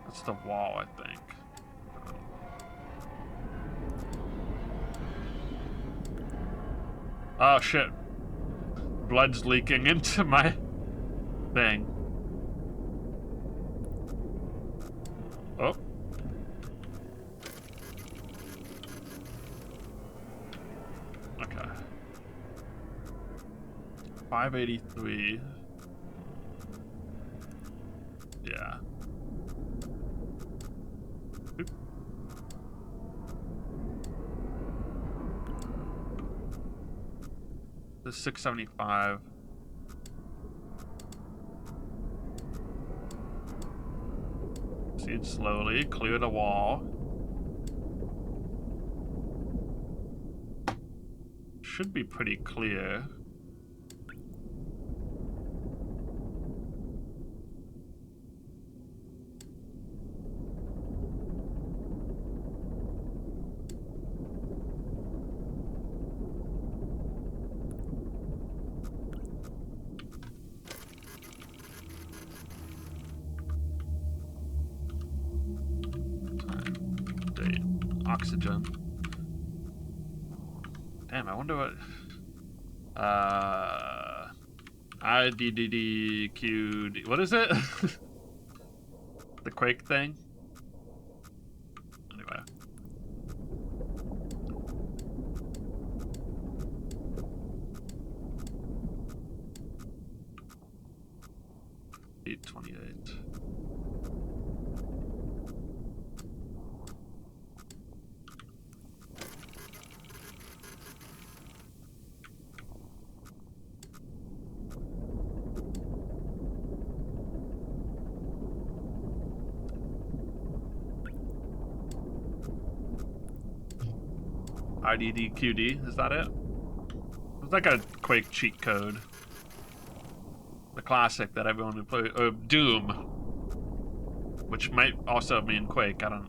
That's the wall, I think. Oh shit. Blood's leaking into my thing. Oh. Okay. 583. Yeah. Oop. This is 675. Proceed slowly. Clear the wall. Should be pretty clear. Oxygen. Damn, I wonder what. IDDQD. What is it? The Quake thing? Anyway. $828. IDDQD, is that it? It's like a Quake cheat code. The classic that everyone who plays, or Doom, which might also mean Quake. I don't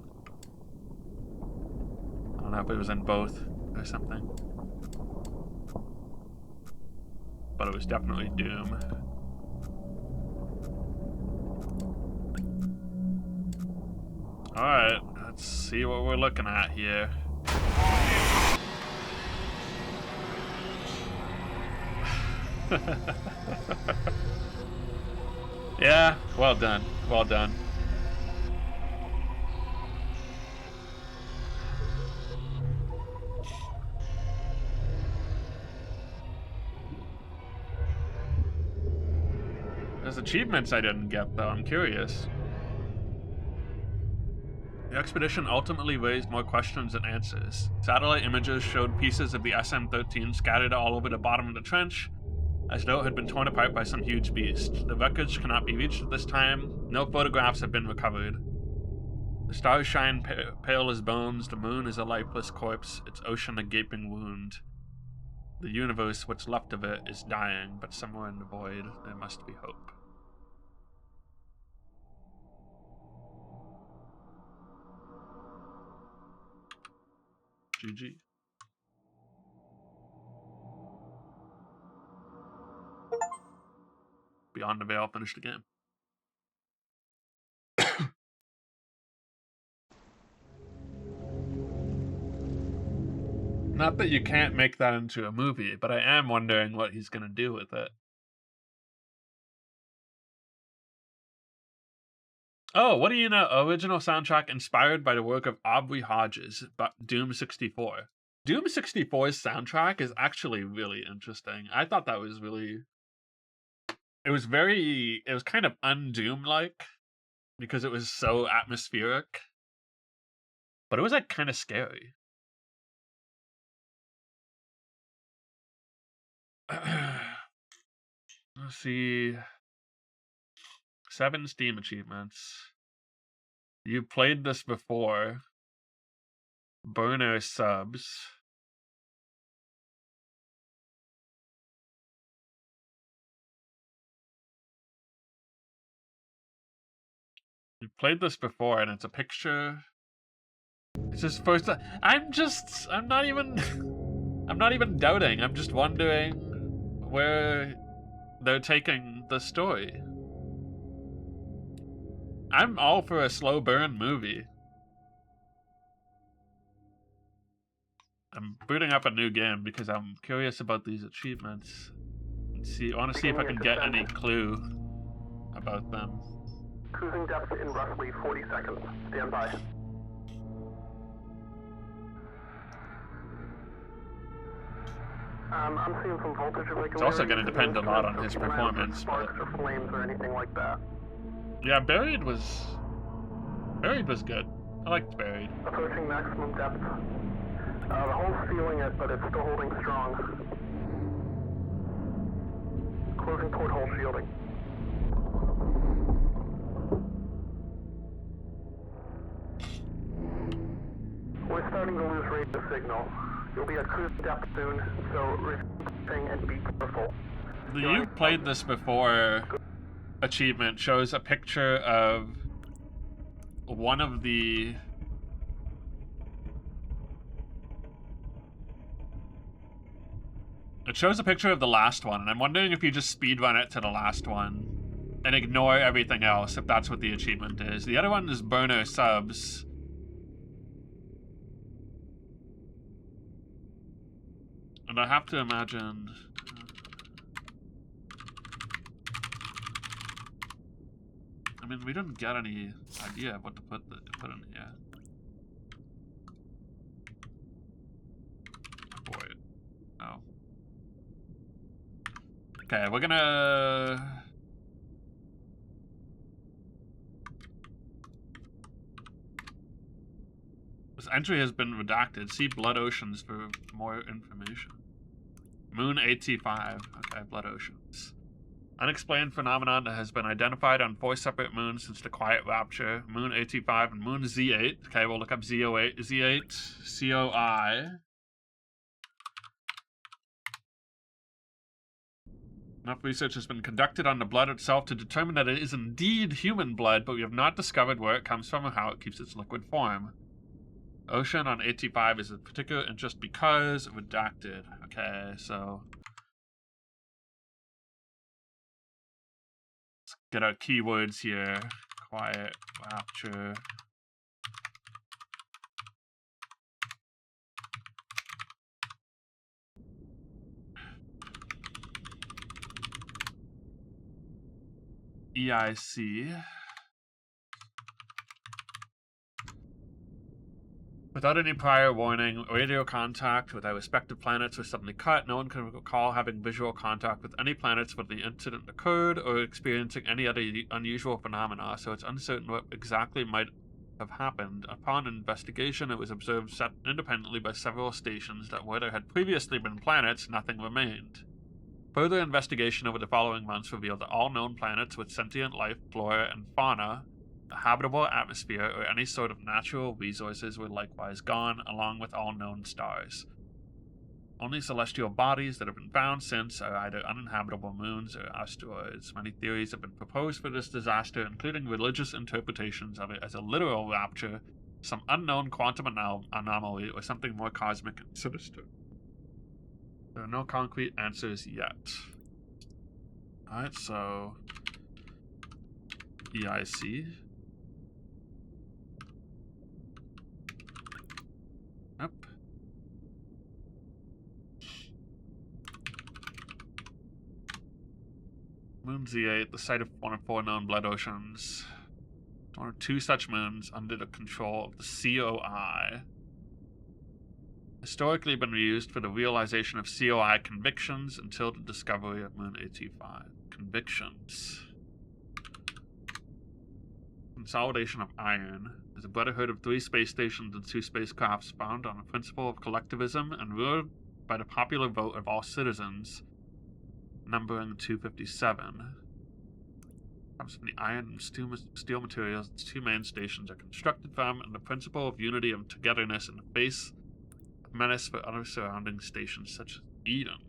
know if it was in both or something, but it was definitely Doom. All right, let's see what we're looking at here. Yeah, well done. Well done. There's achievements I didn't get, though. I'm curious. The expedition ultimately raised more questions than answers. Satellite images showed pieces of the SM-13 scattered all over the bottom of the trench, as though it had been torn apart by some huge beast. The wreckage cannot be reached at this time. No photographs have been recovered. The stars shine pale as bones. The moon is a lifeless corpse, its ocean a gaping wound. The universe, what's left of it, is dying, but somewhere in the void, there must be hope. GG. Beyond the Veil finished the game. Not that you can't make that into a movie, but I am wondering what he's going to do with it. Oh, what do you know? Original soundtrack inspired by the work of Aubrey Hodges, but Doom 64. Doom 64's soundtrack is actually really interesting. I thought that was really... It was kind of un-Doom-like, because it was so atmospheric. But it was like kind of scary. Let's see. 7 Steam achievements. You played this before. Burner subs. You played this before, and it's a picture. It's his first time. I'm not even doubting. I'm just wondering where they're taking the story. I'm all for a slow burn movie. I'm booting up a new game because I'm curious about these achievements. I want to see if I can get any clue about them. Cruising depth in roughly 40 seconds. Stand by. I'm seeing some voltage irregularities. It's also going to depend a lot on his performance. Sparks or flames or anything like that. Yeah, Buried was good. I liked Buried. Approaching maximum depth. The hull's feeling it, but it's still holding strong. Closing porthole shielding. starting to lose radio signal. You'll be at cruise depth soon, so receive and be careful. You've played this before. Achievement shows a picture of one of the... It shows a picture of the last one, and I'm wondering if you just speedrun it to the last one and ignore everything else, if that's what the achievement is. The other one is burner subs. And I have to imagine... I mean, we didn't get any idea of what to put in here. Boy. Oh. Okay, we're gonna... This entry has been redacted. See Blood Oceans for more information. Moon AT5. Okay, Blood Oceans. Unexplained phenomenon that has been identified on 4 separate moons since the Quiet Rapture. Moon AT5 and Moon Z8. Okay, we'll look up Z08. Z8. COI. Enough research has been conducted on the blood itself to determine that it is indeed human blood, but we have not discovered where it comes from or how it keeps its liquid form. Ocean on AT5 is of particular interest because redacted. Okay, so let's get our keywords here. Quiet Rapture. EIC. Without any prior warning, radio contact with our respective planets was suddenly cut. No one can recall having visual contact with any planets when the incident occurred or experiencing any other unusual phenomena, so it's uncertain what exactly might have happened. Upon investigation, it was observed set independently by several stations that where there had previously been planets, nothing remained. Further investigation over the following months revealed that all known planets with sentient life, flora, and fauna, a habitable atmosphere, or any sort of natural resources were likewise gone, along with all known stars. Only celestial bodies that have been found since are either uninhabitable moons or asteroids. Many theories have been proposed for this disaster, including religious interpretations of it as a literal rapture, some unknown quantum anomaly, or something more cosmic and sinister. There are no concrete answers yet. Alright, so... EIC. Yep. Moon Z8, the site of one of 4 known blood oceans. One or 2 such moons under the control of the COI. Historically been used for the realization of COI convictions until the discovery of Moon AT5. Convictions. Consolidation of iron is a brotherhood of 3 space stations and 2 spacecrafts bound on a principle of collectivism and ruled by the popular vote of all citizens, numbering 257. Comes from the iron and steel materials its 2 main stations are constructed from, and the principle of unity and togetherness in the face of menace for other surrounding stations such as Eden.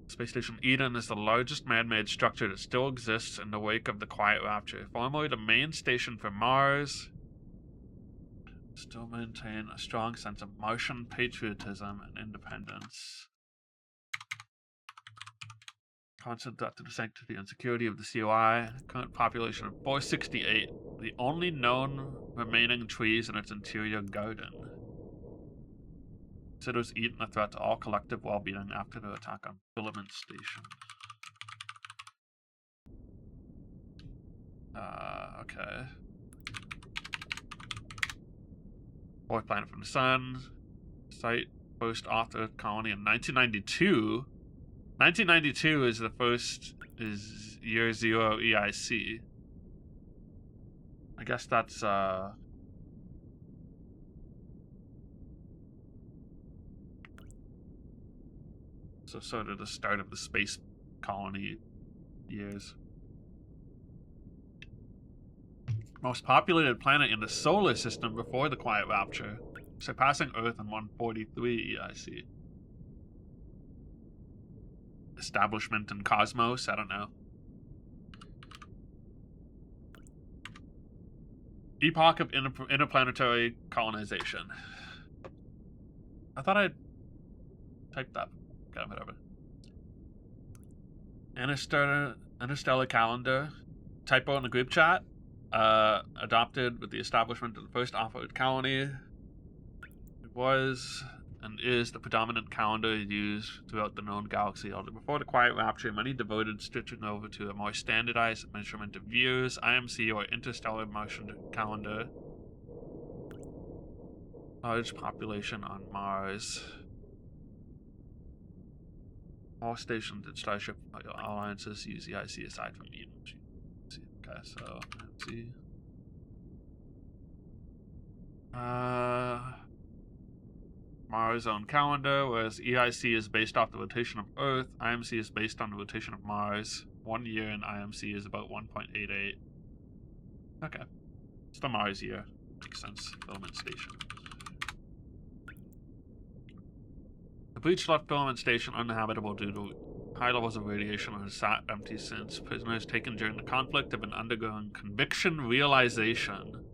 Space Station Eden is the largest man-made structure that still exists in the wake of the Quiet Rapture. Formerly the main station for Mars, still maintain a strong sense of Martian patriotism and independence. Constant threat to the sanctity and security of the COI. Current population of 468. The only known remaining trees in its interior garden. Considers Eden a threat to all collective well-being after the attack on Filament Station. Okay. 4th planet from the sun. Site first authored colony in 1992. 1992 is the first, is year 0 EIC. I guess that's, so sort of the start of the space colony years. Most populated planet in the solar system before the quiet rapture, surpassing Earth in 143 EIC. Establishment in Cosmos, I don't know. Epoch of interplanetary colonization. I thought I typed that. Okay, whatever. Interstellar calendar. Typo in the group chat. Adopted with the establishment of the first off-Earth colony. It was and is the predominant calendar used throughout the known galaxy. Although before the quiet rapture, many devoted switching over to a more standardized measurement of years, IMC or interstellar motion calendar. Large population on Mars. All stations and Starship alliances use the IC aside from Eden. Okay, so let's see. Mars' own calendar, whereas EIC is based off the rotation of Earth, IMC is based on the rotation of Mars. 1 year in IMC is about 1.88. Okay. It's the Mars year. Makes sense. Filament station. The breach left filament station uninhabitable due to high levels of radiation and has sat empty since. Prisoners taken during the conflict have been undergoing conviction realization.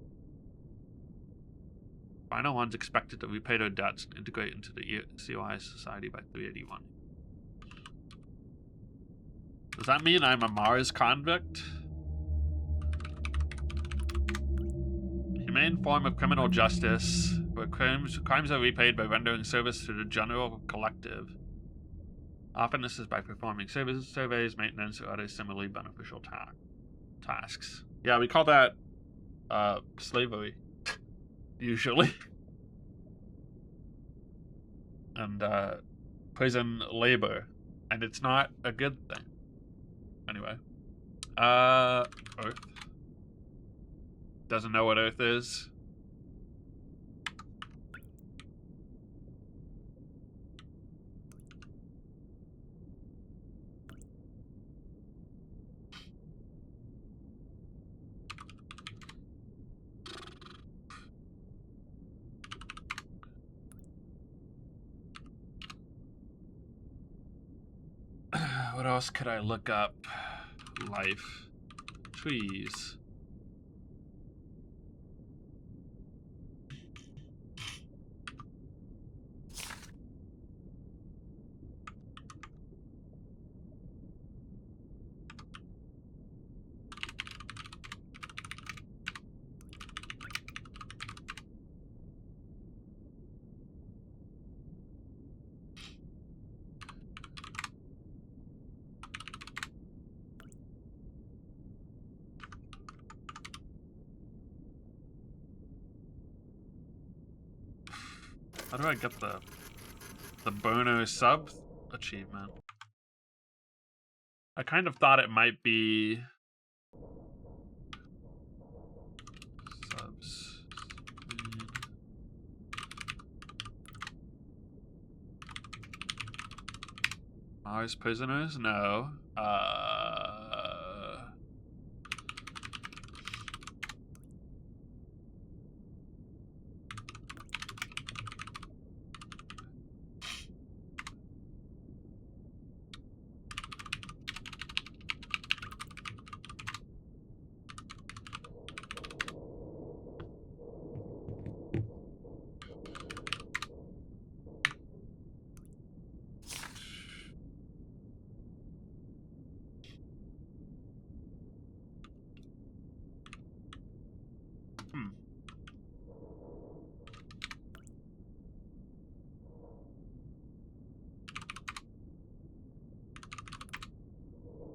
Final ones expected to repay their debts and integrate into the COI society by 381. Does that mean I'm a Mars convict? Humane form of criminal justice, where crimes are repaid by rendering service to the general collective. Often this is by performing surveys, maintenance, or other similarly beneficial tasks. Yeah, we call that slavery. Usually. And prison labor. And it's not a good thing. Anyway. Earth. Doesn't know what Earth is. What else could I look up? Life. Trees. How do I get the burner sub achievement? I kind of thought it might be subs. Mars prisoners? No.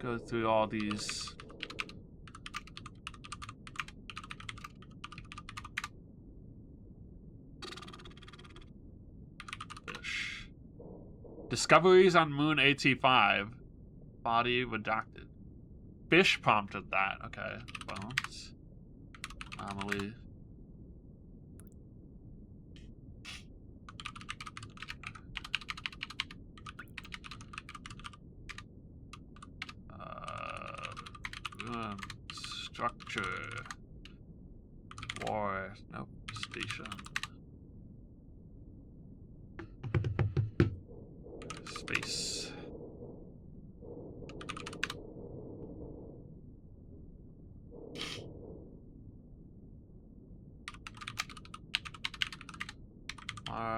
Go through all these. Fish. Discoveries on Moon AT5. Body redacted. Fish prompted that. Okay. Bones. Anomaly. Structure. War. Nope. Station. Space.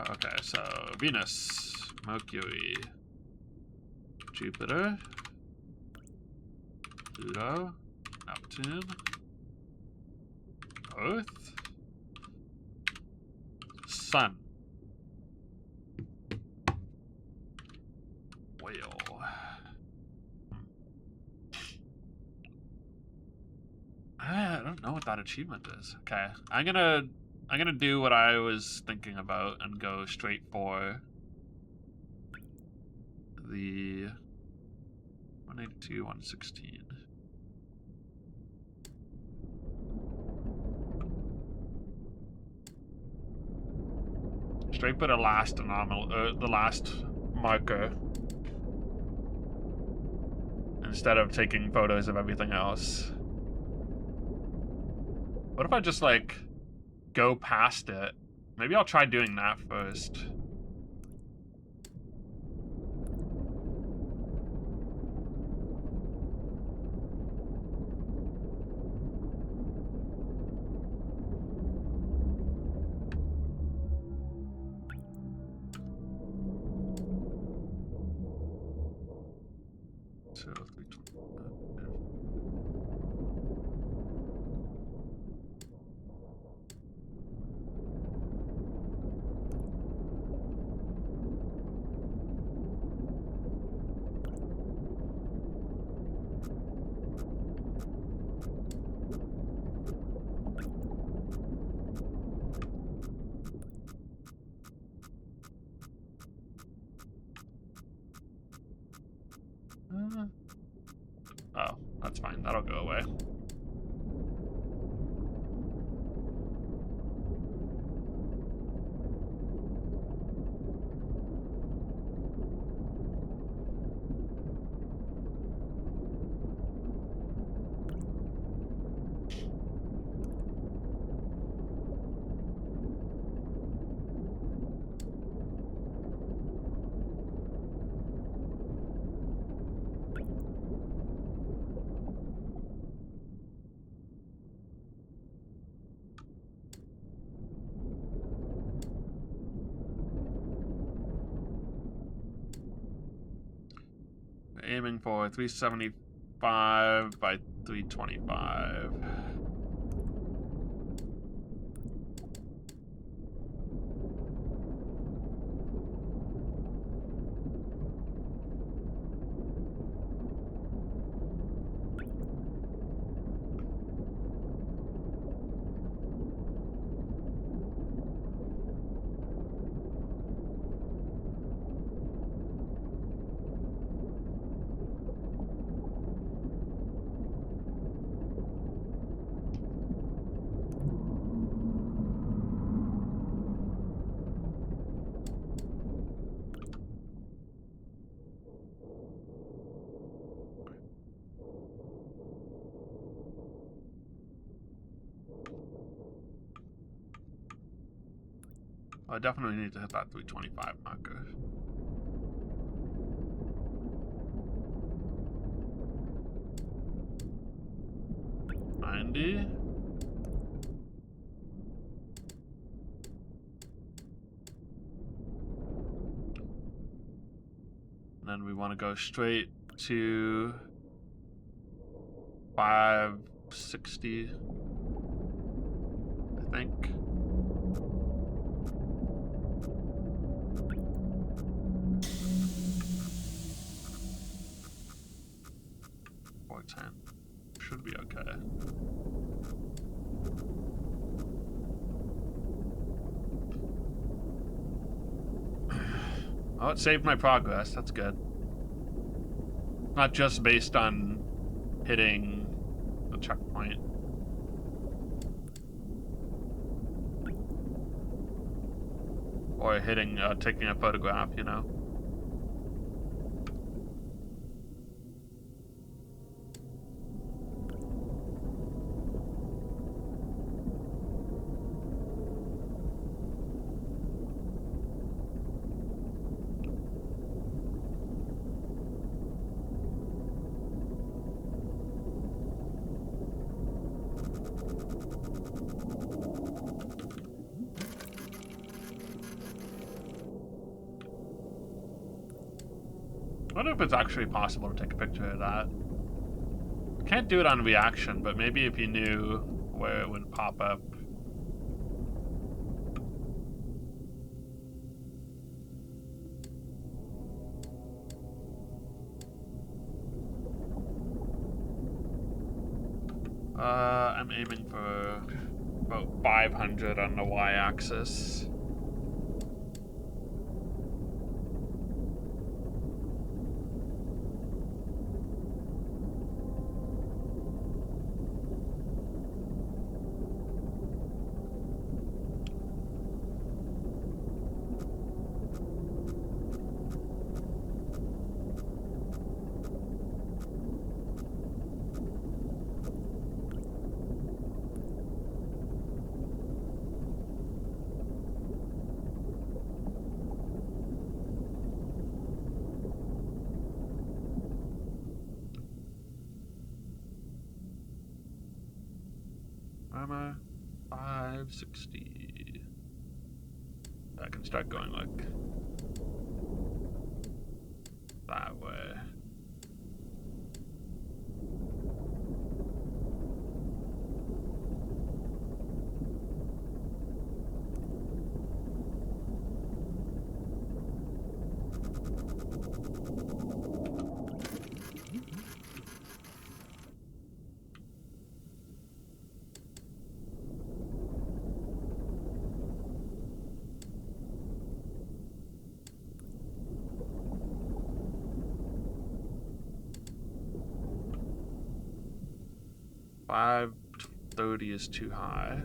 Okay, so Venus, Mercury, Jupiter, Pluto, Neptune, Earth, Sun, Whale. I don't know what that achievement is. Okay, I'm gonna do what I was thinking about and go straight for the 182, 116. Straight for the last the last marker, instead of taking photos of everything else. What if I just like go past it? Maybe I'll try doing that first. So, 325. Oh, that's fine. That'll go away. Aiming for 375 by 325. I definitely need to hit that 325 marker. $90. And then we want to go straight to 560, I think. Should be okay. Oh, it saved my progress. That's good. Not just based on hitting the checkpoint. Or hitting, taking a photograph, you know? wonder if it's actually possible to take a picture of that. Can't do it on reaction, but maybe if you knew where it would pop up. I'm aiming for about 500 on the y-axis. Am I 560? I can start going like that way. $530 is too high.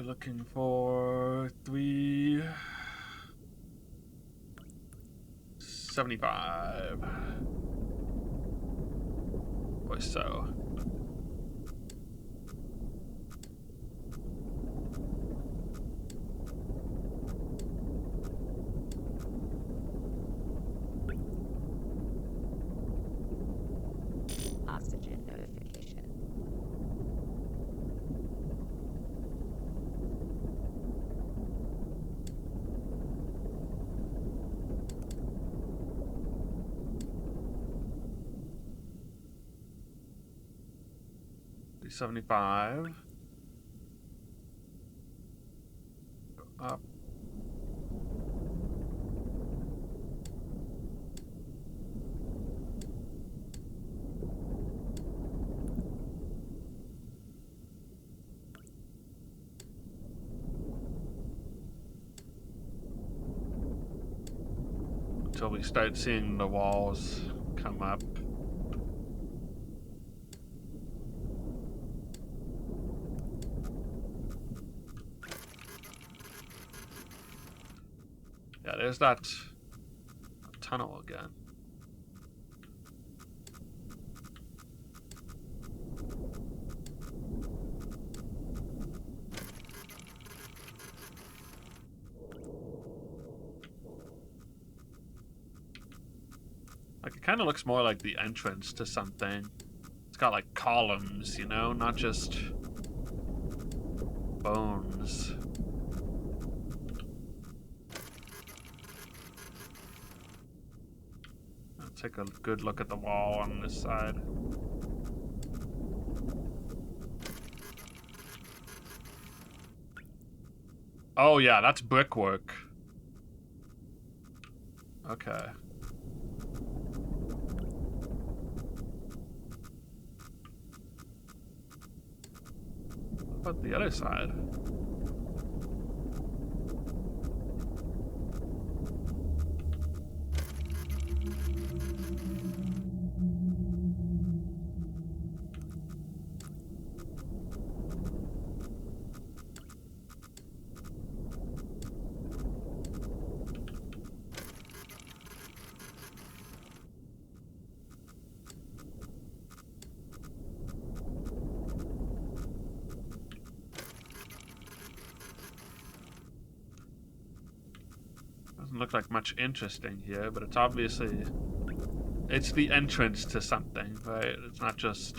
Looking for 375 or so. Oxygen notification. $75. Go up. Until we start seeing the walls come up. Yeah, there's that tunnel again. Like, it kind of looks more like the entrance to something. It's got like columns, you know, not just bones. Take a good look at the wall on this side. Oh yeah, that's brickwork. Okay. What about the other side? Doesn't look like much interesting here, but it's obviously... It's the entrance to something, right? It's not just...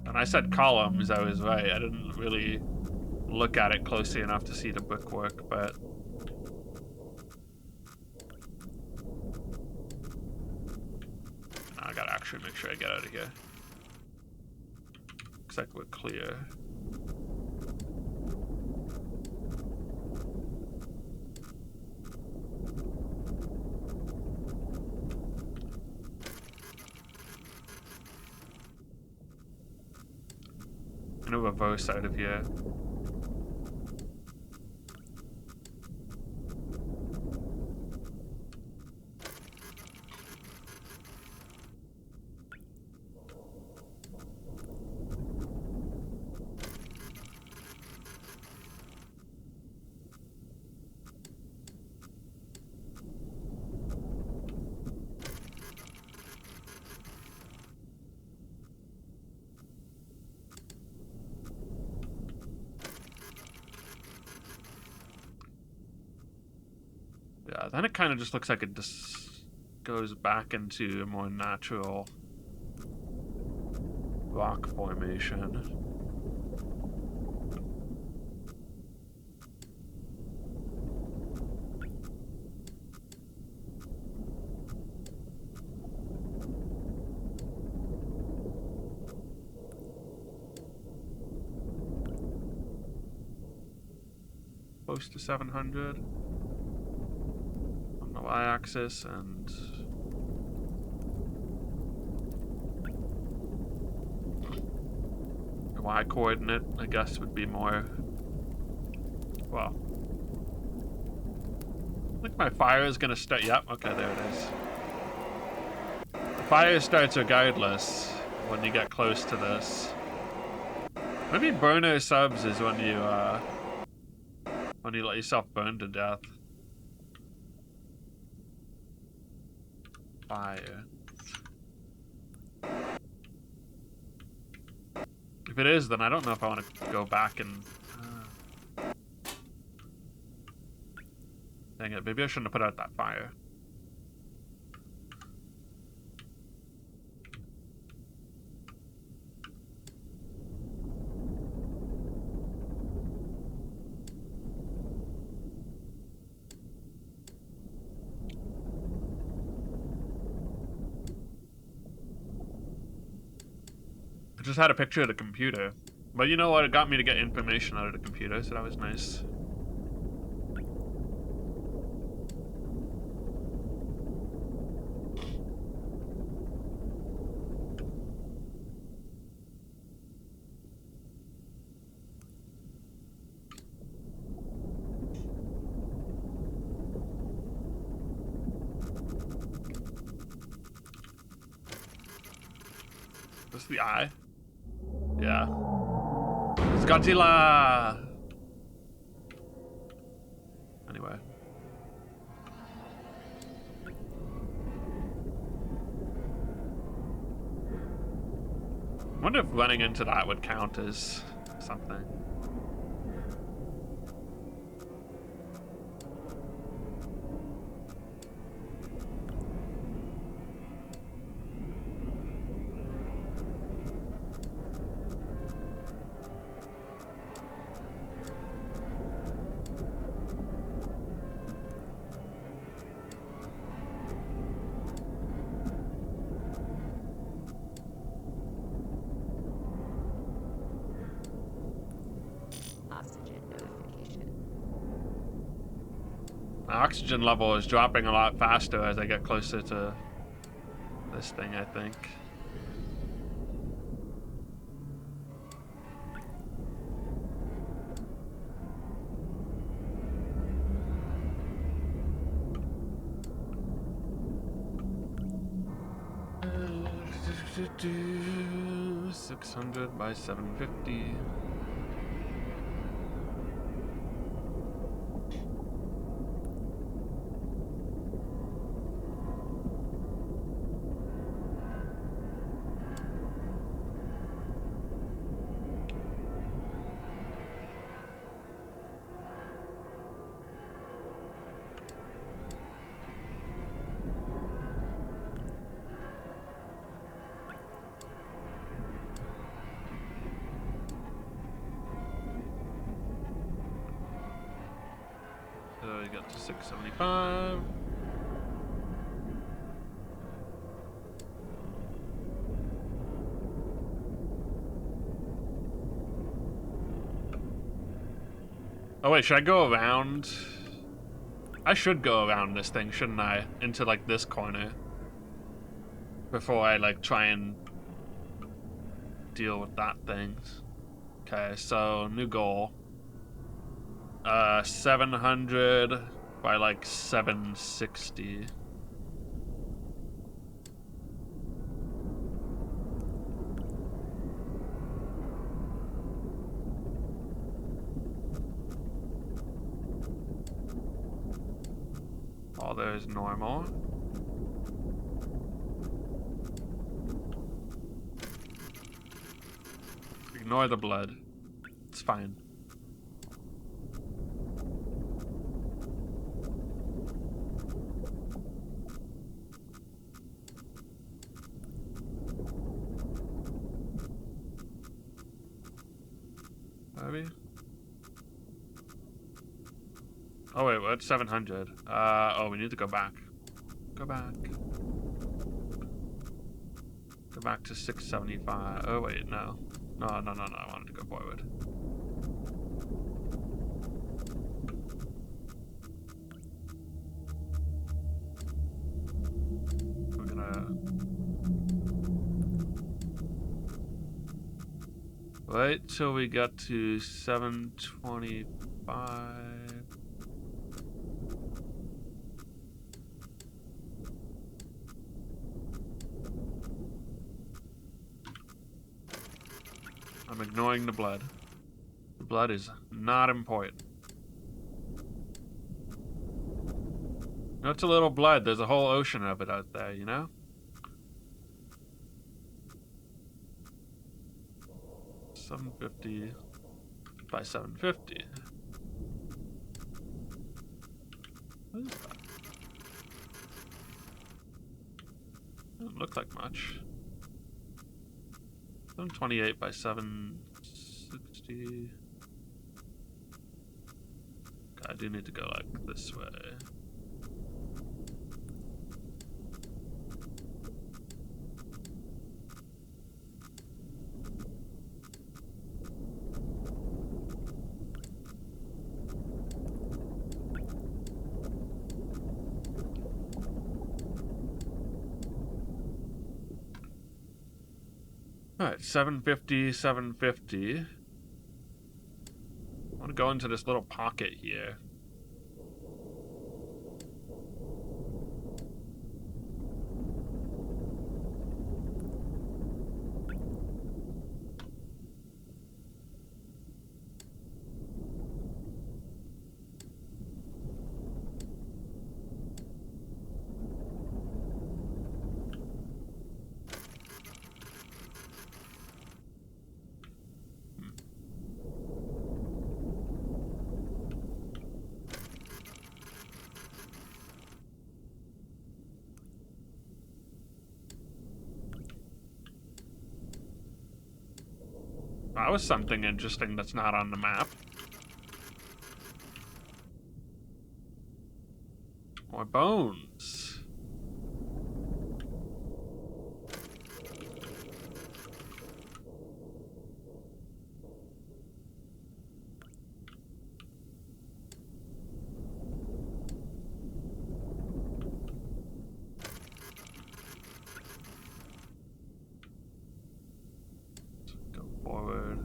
When I said columns, I was right. I didn't really look at it closely enough to see the brickwork, but... I gotta actually make sure I get out of here. Looks like we're clear. I'm gonna reverse out of here. Yeah, then it kind of just looks like it just goes back into a more natural rock formation. Close to 700 on the y-axis, and the y-coordinate, I guess, would be more... Well, I think my fire is gonna start... Yep, okay, there it is. The fire starts regardless when you get close to this. Maybe burner subs is when you let yourself burn to death. Fire. If it is, then I don't know if I want to go back and... Dang it, maybe I shouldn't have put out that fire. I just had a picture of the computer. But you know what? It got me to get information out of the computer, so that was nice. This is the eye? Yeah. It's Godzilla! Anyway. I wonder if running into that would count as something. My oxygen level is dropping a lot faster as I get closer to this thing, I think. Do 600 by 750. get to 675. Oh wait, should I go around? I should go around this thing, shouldn't I? Into like this corner. Before I like try and deal with that thing. Okay, so new goal. 700 by like 760. All there is normal. Ignore the blood. It's fine. Maybe. Oh wait, what's 700? Oh, we need to go back. Go back. Go back to 675. Oh wait, no. No, I wanted to go forward. We're gonna wait till we get to 725. I'm ignoring the blood. The blood is not important. No, it's a little blood. There's a whole ocean of it out there, you know? $750 by $750. What is that? Doesn't look like much. 728 by 760. I do need to go like this way. Alright, 750, 750. I want to go into this little pocket here. That was something interesting that's not on the map. More bones. Go forward,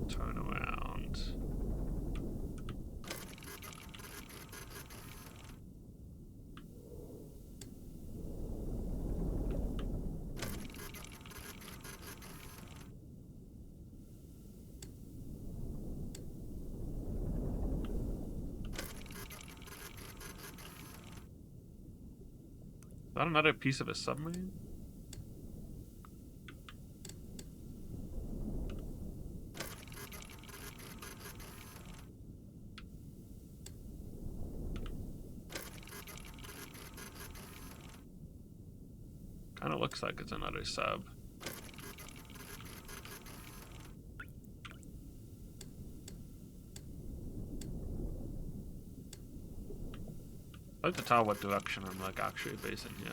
turn around. Is that another piece of a submarine? Kinda looks like it's another sub. hard to tell what direction I'm like actually facing here.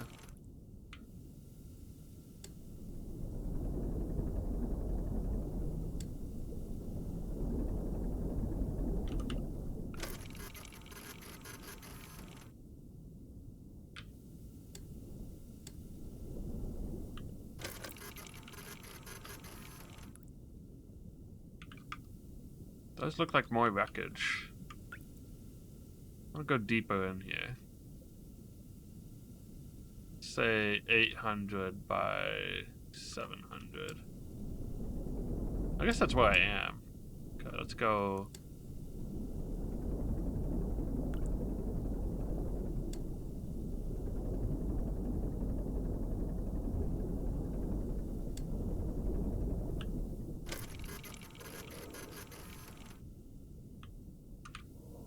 Does look like more wreckage. I'll go deeper in here. Say 800 by 700. I guess that's where I am. Okay, let's go.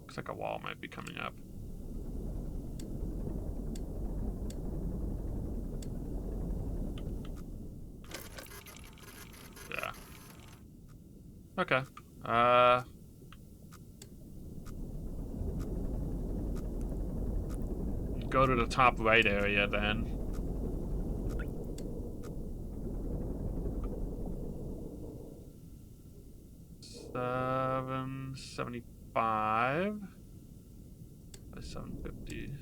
Looks like a wall might be coming up. Yeah. Okay. Go to the top right area then. $775 by 750.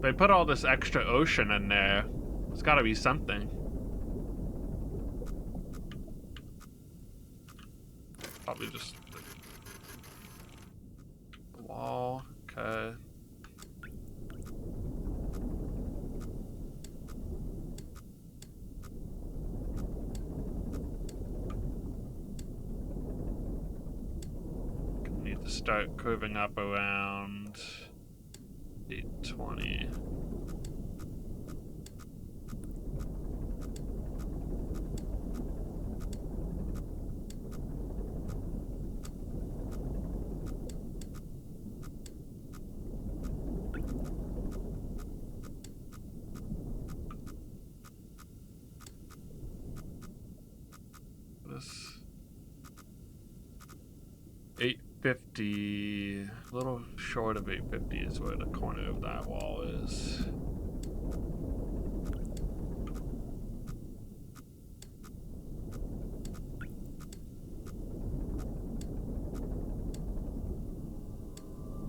They put all this extra ocean in there. There's gotta be something. Probably just the wall. Okay. Need to start curving up around 820. This 850, a little short of 850 is where the corner of that wall is.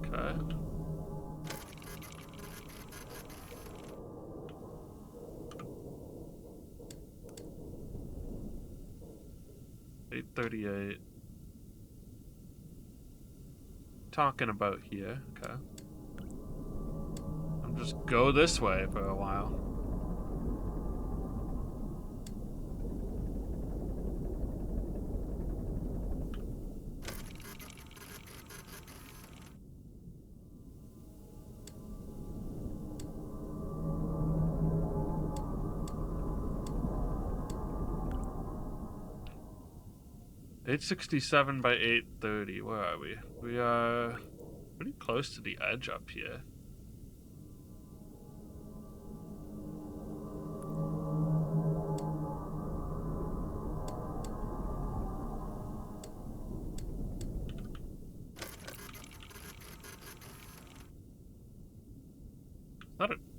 Okay. $838. Talking about here. Okay. I'll just go this way for a while. $867 by $830. Where are we? We are pretty close to the edge up here.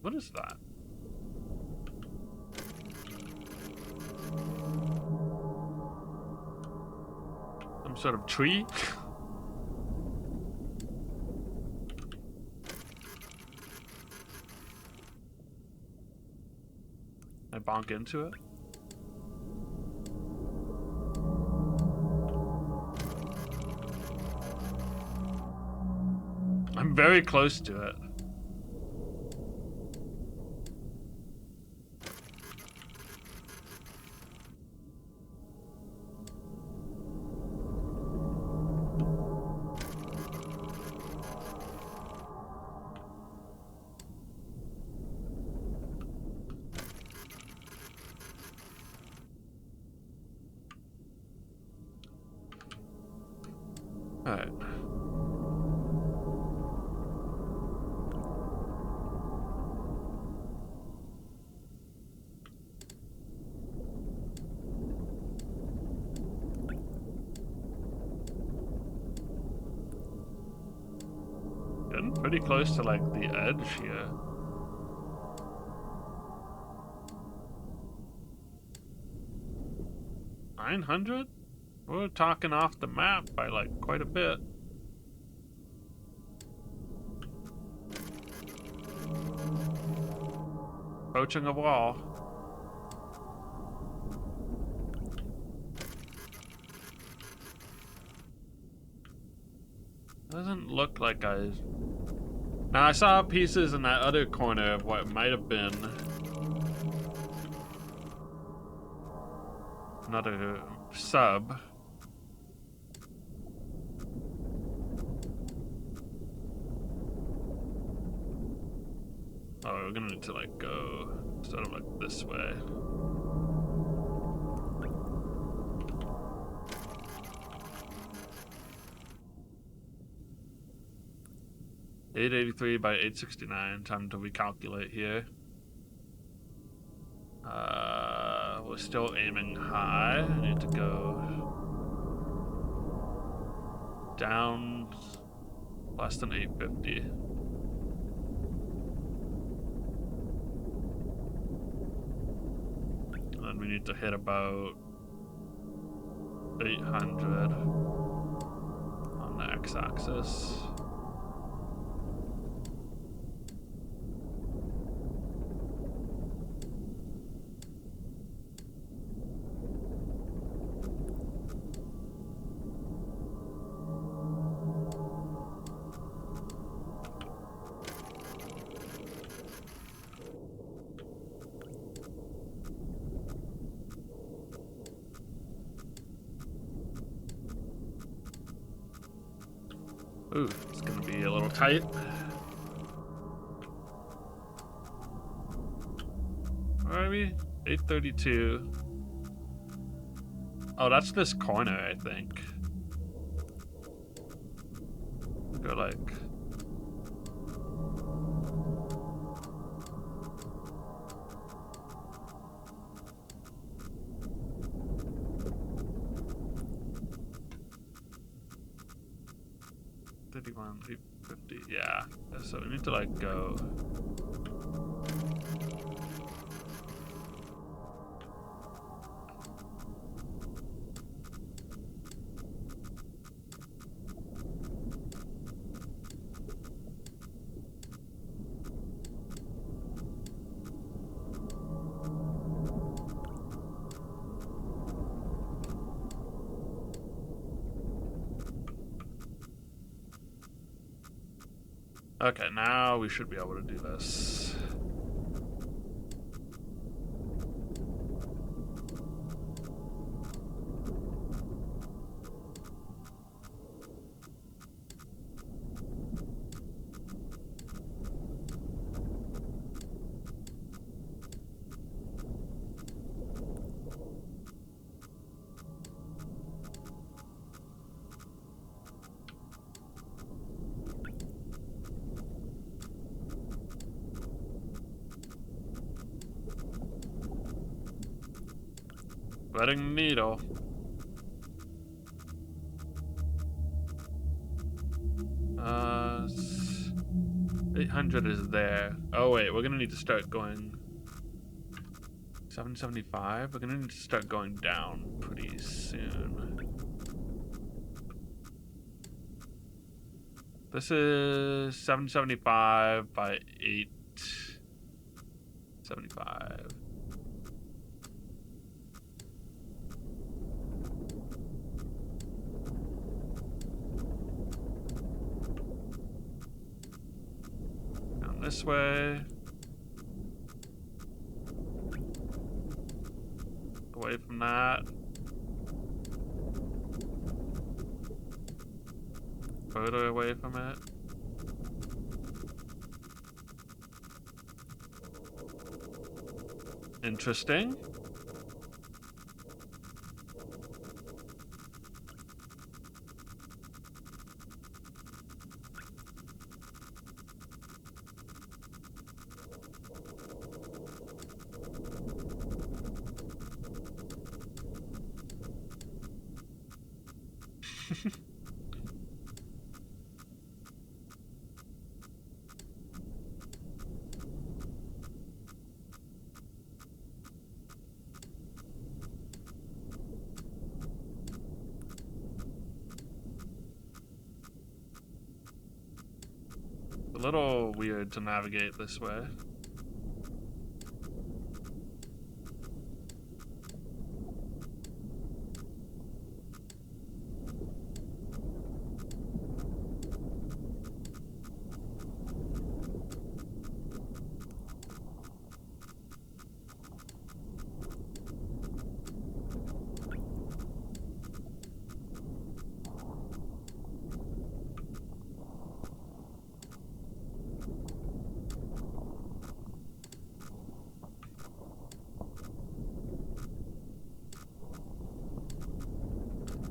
What is that? Some sort of tree? I bonk into it? I'm very close to it. Alright. Getting pretty close to like the edge here. $900? We're talking off the map by like quite a bit. Approaching a wall. Doesn't look like I... Now I saw pieces in that other corner of what might have been another sub. Oh, we're gonna need to like go sort of like this way. $883 by $869. Time to recalculate here. We're still aiming high. I need to go down less than 850. And then we need to hit about 800 on the x-axis. Ooh, it's gonna be a little tight. Where are we? 832. Oh, that's this corner, I think. Go like... $51, $850, yeah. So we need to like go... Okay, now we should be able to do this. Threading needle. Uh, 800 is there. Oh wait, we're gonna need to start going 775. We're gonna need to start going down pretty soon. This is 775 by 875. This way. Away from that. Further away from it. Interesting. A little weird to navigate this way.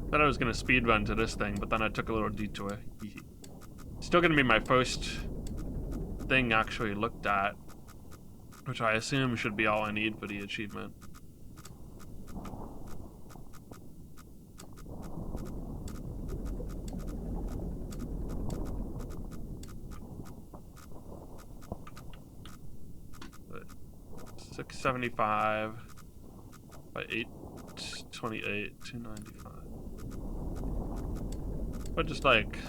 Thought I was gonna speed run to this thing, but then I took a little detour. Still gonna be my first thing actually looked at, which I assume should be all I need for the achievement. But 675 by 828, 295. But just like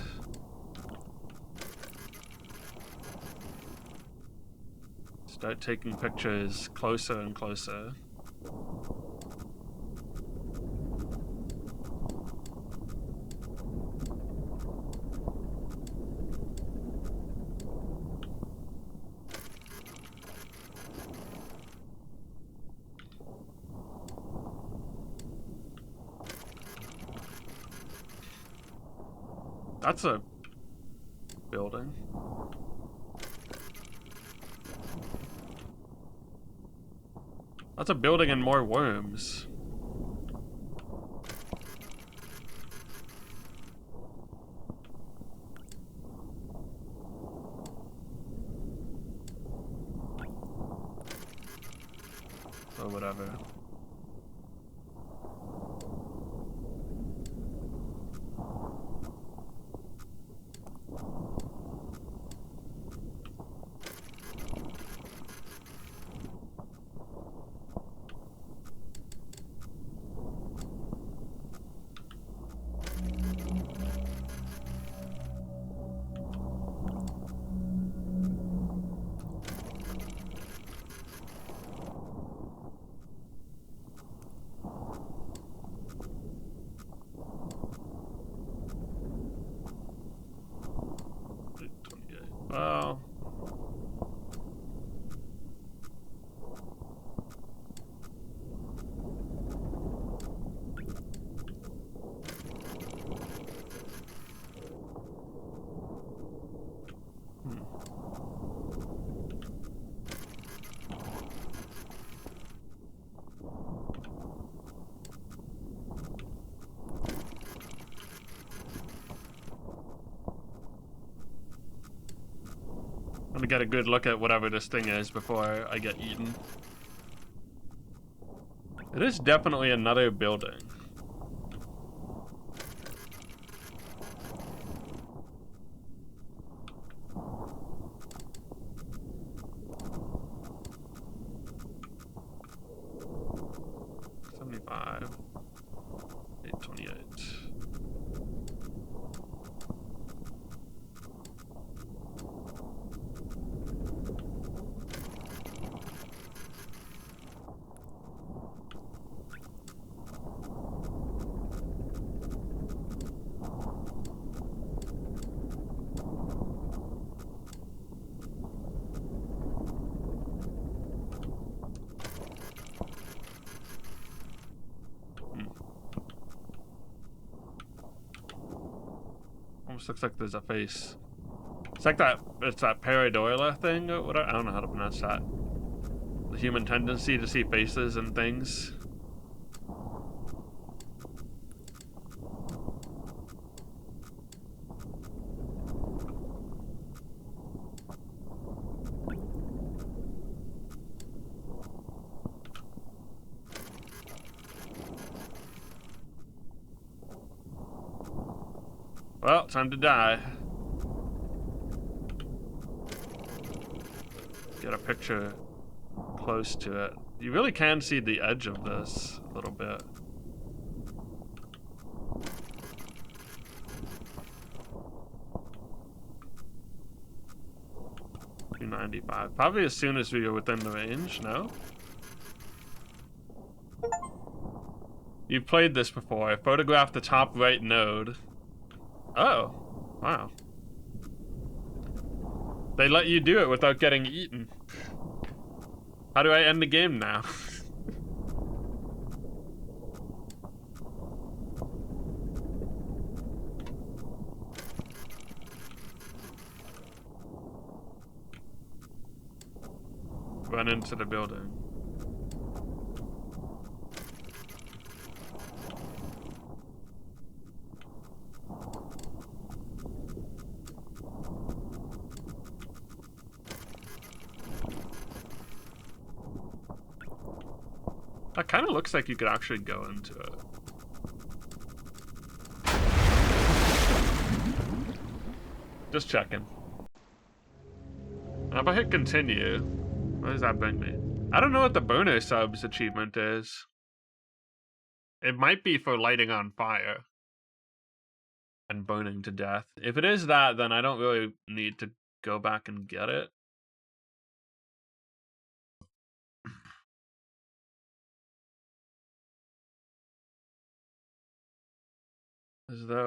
start taking pictures closer and closer. That's a building. That's a building and more worms. Or whatever. Well, I'm gonna get a good look at whatever this thing is before I get eaten. It is definitely another building. $75, $828. Almost looks like there's a face. It's like that. It's that pareidolia thing. Or whatever. I don't know how to pronounce that. The human tendency to see faces and things. Well, time to die. Get a picture close to it. You really can see the edge of this a little bit. $295. Probably as soon as we are within the range, no? You've played this before. Photograph the top right node. Oh, wow. They let you do it without getting eaten. How do I end the game now? Run into the building. That kind of looks like you could actually go into it. Just checking. If I hit continue, what does that bring me? I don't know what the burner subs achievement is. It might be for lighting on fire and burning to death. If it is that, then I don't really need to go back and get it. Is there,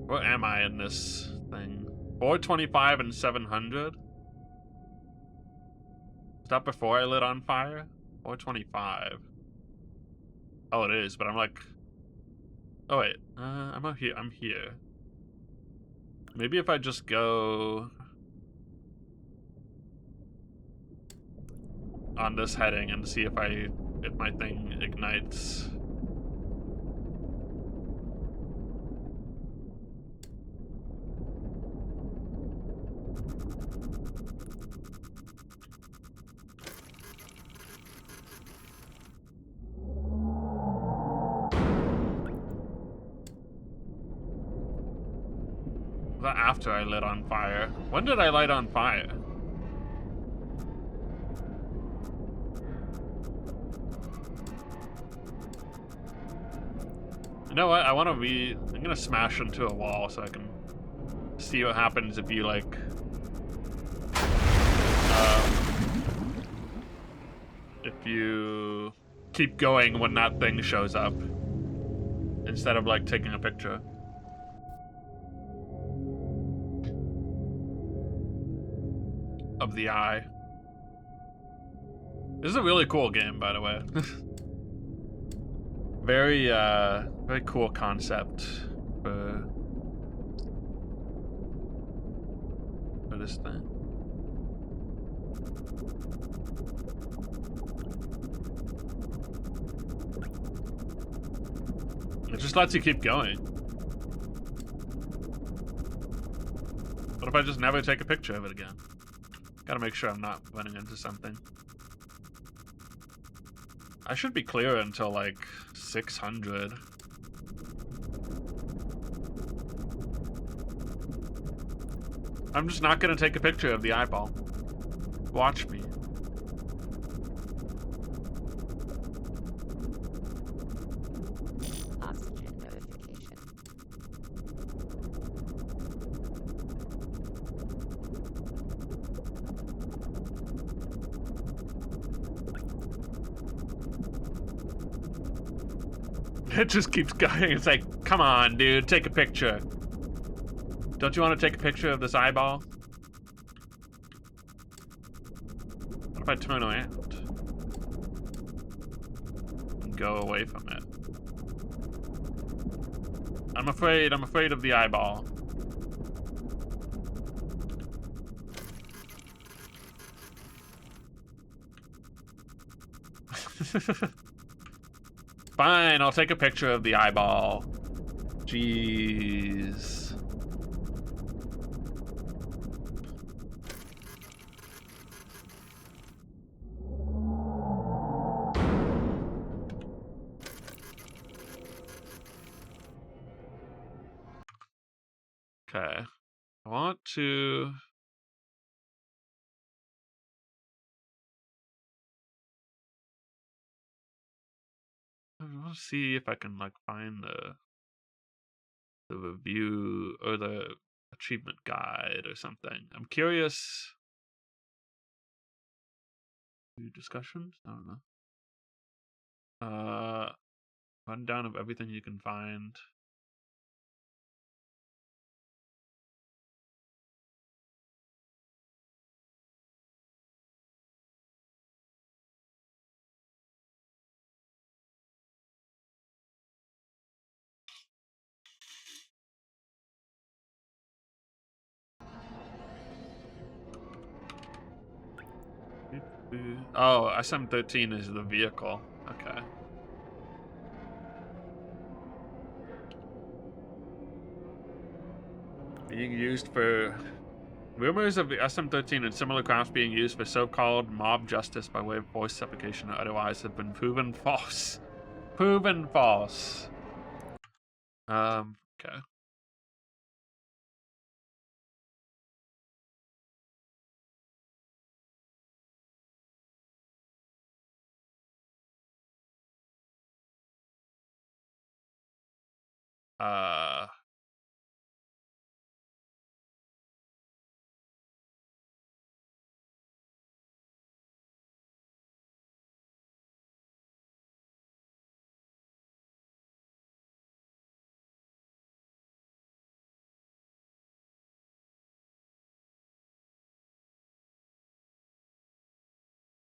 where am I in this thing? 425 and 700? Is that before I lit on fire? 425. Oh, it is, but I'm like... Oh, wait. I'm out here. I'm here. Maybe if I just go... on this heading and see if my thing ignites. Was that after I lit on fire? When did I light on fire? You know what? I'm gonna smash into a wall so I can see what happens if you, like, if you keep going when that thing shows up, instead of, like, taking a picture. Of the eye. This is a really cool game, by the way. Very cool concept for this thing. It just lets you keep going. What if I just never take a picture of it again? Gotta make sure I'm not running into something. I should be clear until, like, 600. I'm just not gonna take a picture of the eyeball. Watch me. Oxygen notification. It just keeps going. It's like, come on, dude, take a picture. Don't you want to take a picture of this eyeball? What if I turn around and go away from it? I'm afraid of the eyeball. Fine, I'll take a picture of the eyeball. Jeez. Okay. I want to... I want to see if I can, like, find the review or the achievement guide or something. I'm curious. Discussions? I don't know. Rundown of everything you can find. Oh, SM-13 is the vehicle. Okay. Being used for... Rumors of the SM-13 and similar crafts being used for so-called mob justice by way of forced suffocation or otherwise have been proven false. Proven false. Okay.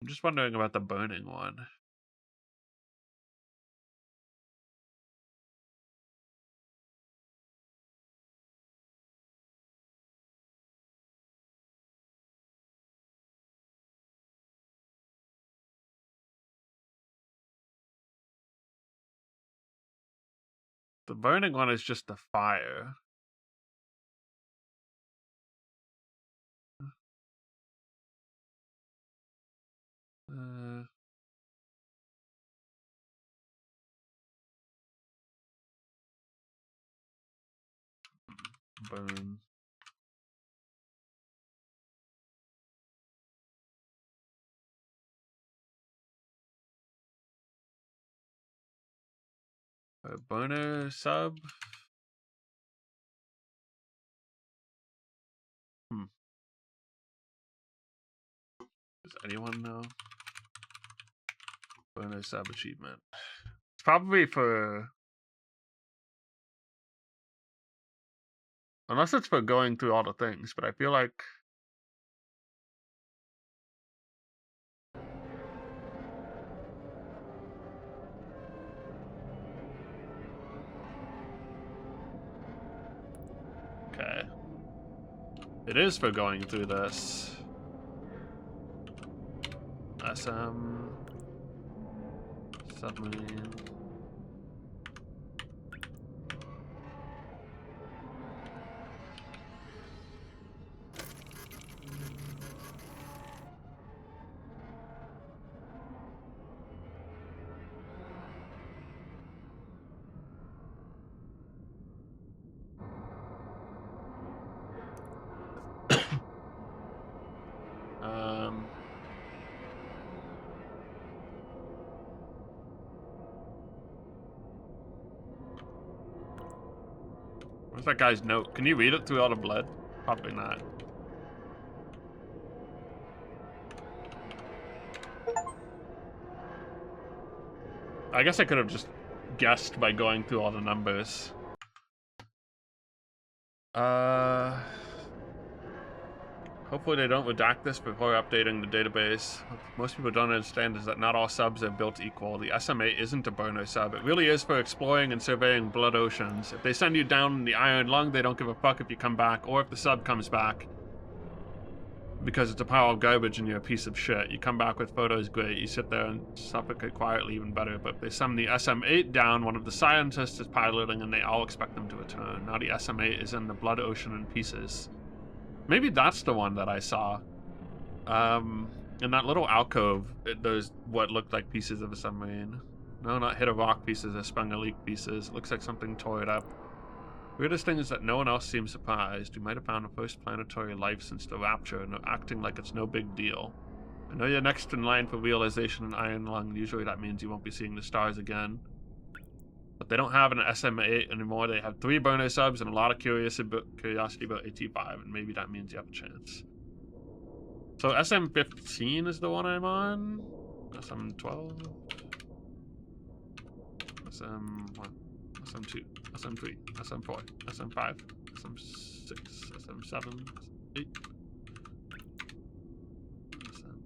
I'm just wondering about the burning one. The burning one is just the fire. Burn. Burner sub. Does anyone know? Burner sub achievement. It's probably for... Unless it's for going through all the things, but I feel like... Okay. It is for going through this. SM... Submarine... Where's that guy's note? Can you read it through all the blood? Probably not. I guess I could have just guessed by going through all the numbers. Hopefully they don't redact this before updating the database. What most people don't understand is that not all subs are built equal. The SM-8 isn't a burner sub. It really is for exploring and surveying blood oceans. If they send you down in the Iron Lung, they don't give a fuck if you come back, or if the sub comes back. Because it's a pile of garbage and you're a piece of shit. You come back with photos, great. You sit there and suffocate quietly, even better. But if they send the SM-8 down, one of the scientists is piloting and they all expect them to return. Now the SM-8 is in the blood ocean in pieces. Maybe that's the one that I saw. In that little alcove, there's what looked like pieces of a submarine. No, not hit a rock pieces, they're sprung a leak pieces. It looks like something tore it up. Weirdest thing is that no one else seems surprised. We might have found the first planetary life since the rapture and are acting like it's no big deal. I know you're next in line for realization in Iron Lung. Usually that means you won't be seeing the stars again. But they don't have an SM8 anymore. They have 3 burner subs and a lot of curiosity about AT5, and maybe that means you have a chance. So SM15 is the one I'm on. SM12. SM1. SM2. SM3. SM4. SM5. SM6. SM7. SM8. SM10.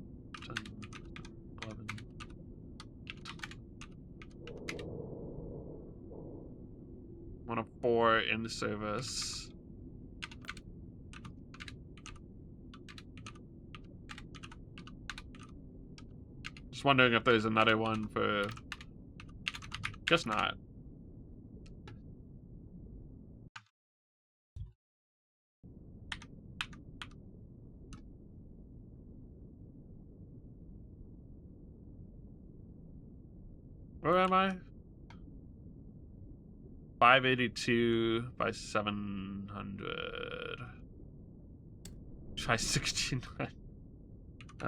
11. One of 4 in the service. Just wondering if there's another one for... Guess not. Where am I? 582 by 700. Try 69.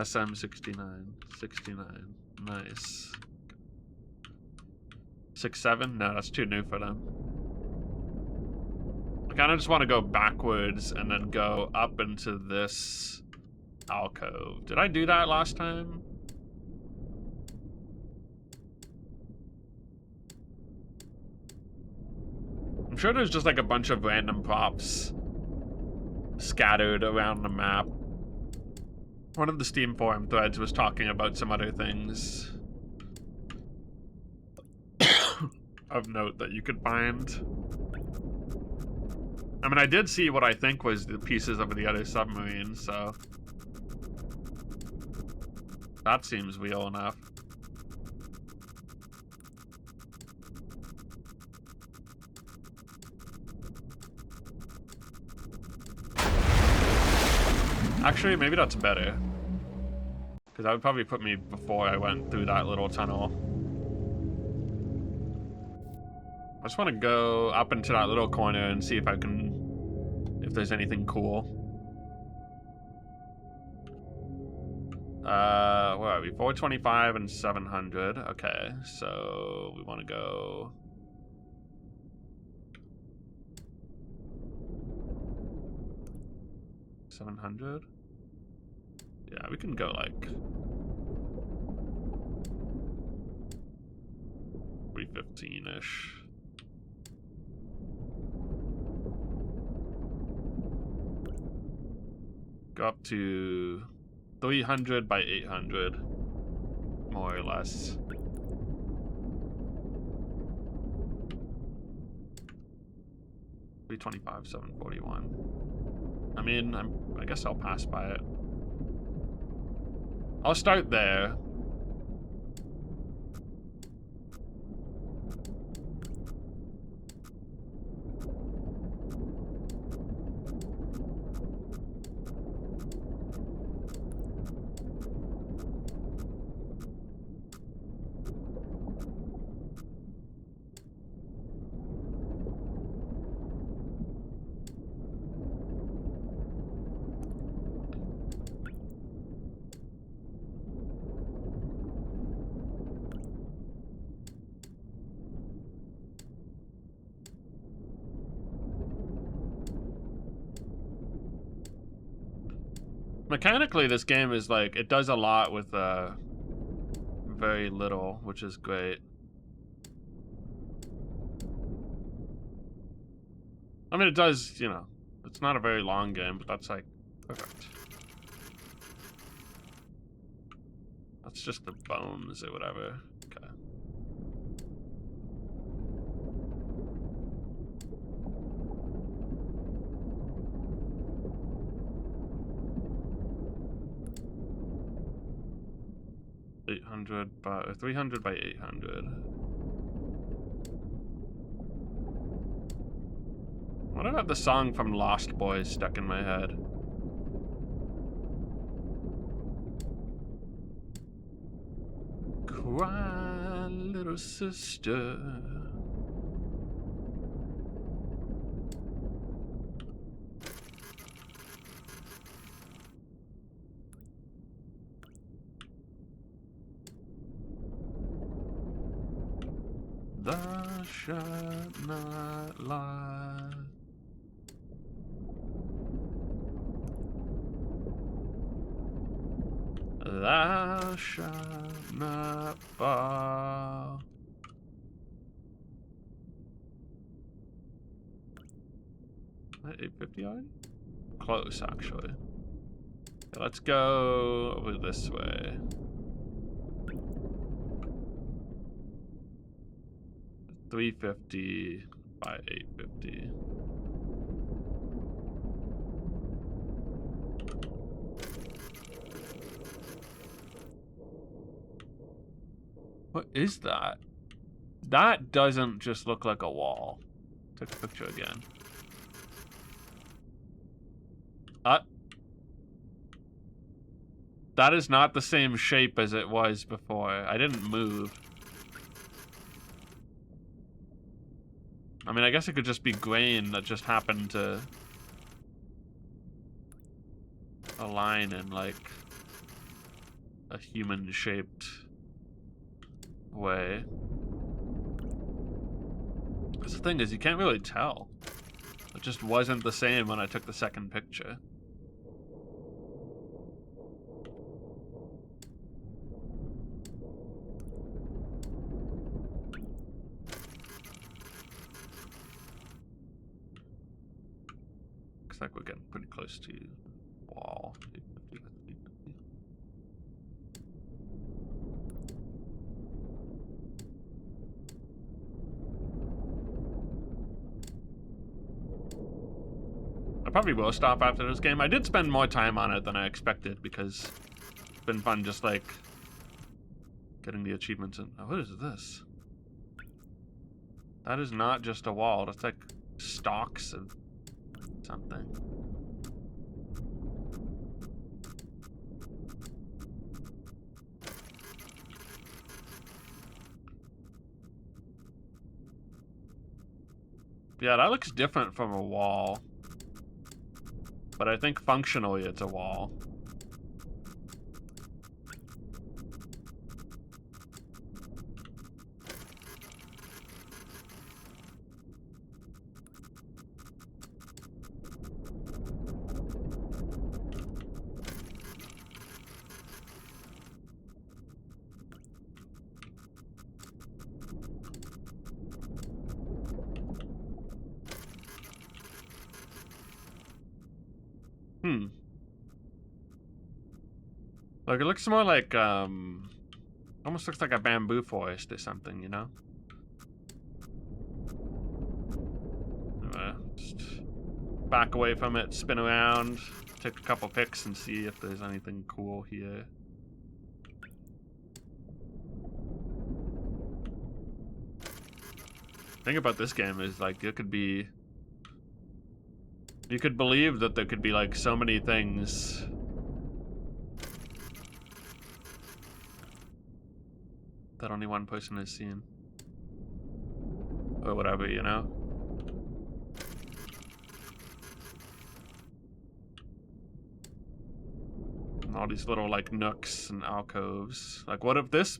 SM 69. 69. Nice. 6-7? No, that's too new for them. I kind of just want to go backwards and then go up into this alcove. Did I do that last time? I'm sure there's just like a bunch of random props scattered around the map. One of the Steam forum threads was talking about some other things of note that you could find. I mean, I did see what I think was the pieces of the other submarine, so that seems real enough. Actually, maybe that's better. Because that would probably put me before I went through that little tunnel. I just want to go up into that little corner and see if I can... if there's anything cool. Where are we? 425 and 700. Okay, so we want to go... $700? Yeah, we can go like 315-ish. Go up to 300 by 800, more or less. $325, 741. I mean, I guess I'll pass by it. I'll start there. Mechanically, this game is like, it does a lot with very little, which is great. I mean, it does, you know, it's not a very long game, but that's like, perfect. That's just the bones or whatever. Okay. By 300 by 800. What about the song from Lost Boys stuck in my head? Cry, little sister. Thou shalt not lie. Thou shalt not fall. At 850 already? Close, actually. Okay, let's go over this way. $350 by $850. What is that? That doesn't just look like a wall. Take a picture again. That is not the same shape as it was before. I didn't move. I mean, I guess it could just be grain that just happened to align in, like, a human-shaped way. Because the thing is, you can't really tell. It just wasn't the same when I took the second picture. Looks like we're getting pretty close to wall. I probably will stop after this game. I did spend more time on it than I expected because it's been fun just like getting the achievements in. Oh, what is this? That is not just a wall. That's like stalks of something. Yeah, that looks different from a wall. But I think functionally it's a wall. Like, it looks more like, almost looks like a bamboo forest or something, you know? Just back away from it, spin around, take a couple pics and see if there's anything cool here. The thing about this game is, like, you could believe that there could be, like, so many things that only one person has seen. Or whatever, you know? And all these little, like, nooks and alcoves. Like, what if this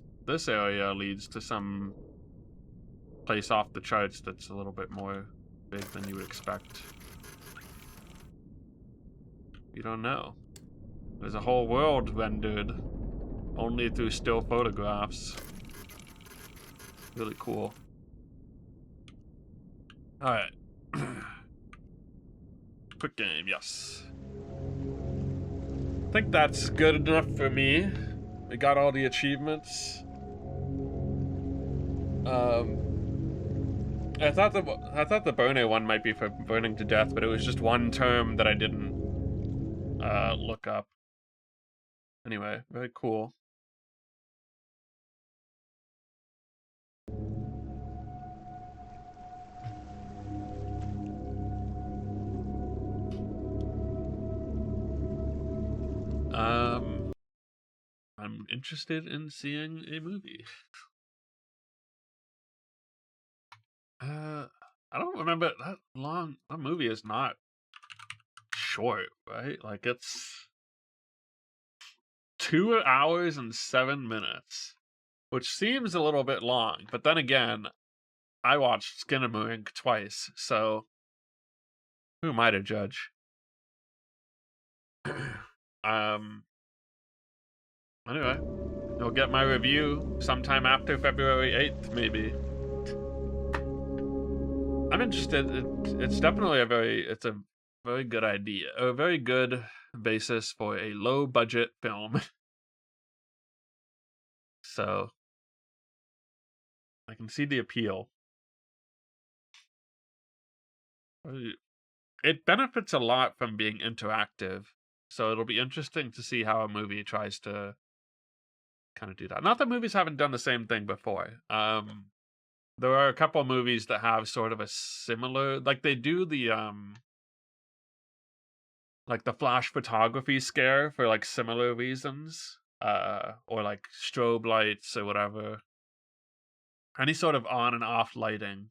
area leads to some place off the charts that's a little bit more big than you would expect? You don't know. There's a whole world rendered only through still photographs. Really cool. Alright. Quick game, yes. I think that's good enough for me. We got all the achievements. I thought the burner one might be for burning to death, but it was just one term that I didn't look up. Anyway, very cool. I'm interested in seeing a movie. I don't remember that long. That movie is not short, right? Like, it's 2 hours and 7 minutes, which seems a little bit long. But then again, I watched Skinamarink twice, so who am I to judge? Anyway, you'll get my review sometime after February 8th, maybe. I'm interested. It's definitely it's a very good idea, a very good basis for a low budget film. So I can see the appeal. It benefits a lot from being interactive, so it'll be interesting to see how a movie tries to kind of do that. Not that movies haven't done the same thing before. There are a couple movies that have sort of a similar, like they do the like the flash photography scare for like similar reasons, or like strobe lights or whatever. Any sort of on and off lighting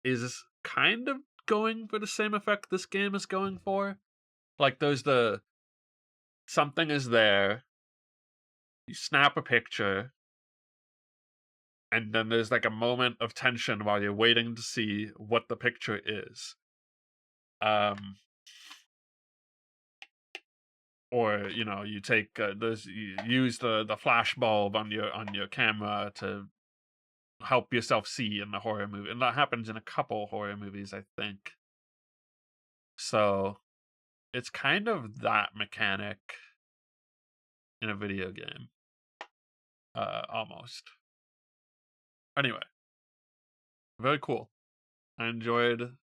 is kind of going for the same effect this game is going for. Like there's something is there, you snap a picture, and then there's like a moment of tension while you're waiting to see what the picture is. Or you take you use the flash bulb on your camera to help yourself see in the horror movie, and that happens in a couple horror movies, I think. So it's kind of that mechanic in a video game, almost. Anyway, very cool. I enjoyed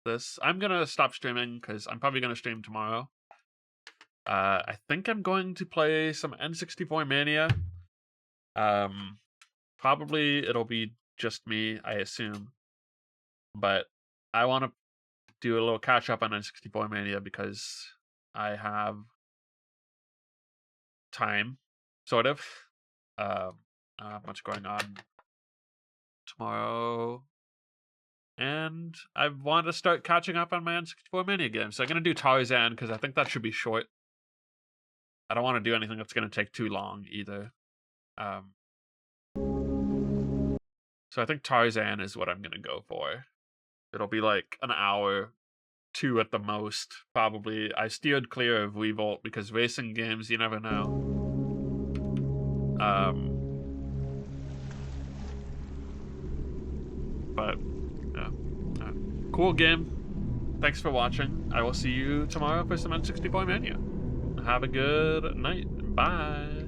this. I'm gonna stop streaming because I'm probably gonna stream tomorrow. I think I'm going to play some N64 Mania. Probably it'll be just me, I assume. But I want to do a little catch up on N64 Mania because I have time, sort of. I don't have much going on tomorrow. And I want to start catching up on my N64 Mania games. So I'm going to do Tarzan because I think that should be short. I don't want to do anything that's going to take too long either. So I think Tarzan is what I'm going to go for. It'll be like an hour, 2 at the most, probably. I steered clear of Revolt because racing games, you never know. But, yeah. Cool game. Thanks for watching. I will see you tomorrow for some N64 Mania. Have a good night. Bye.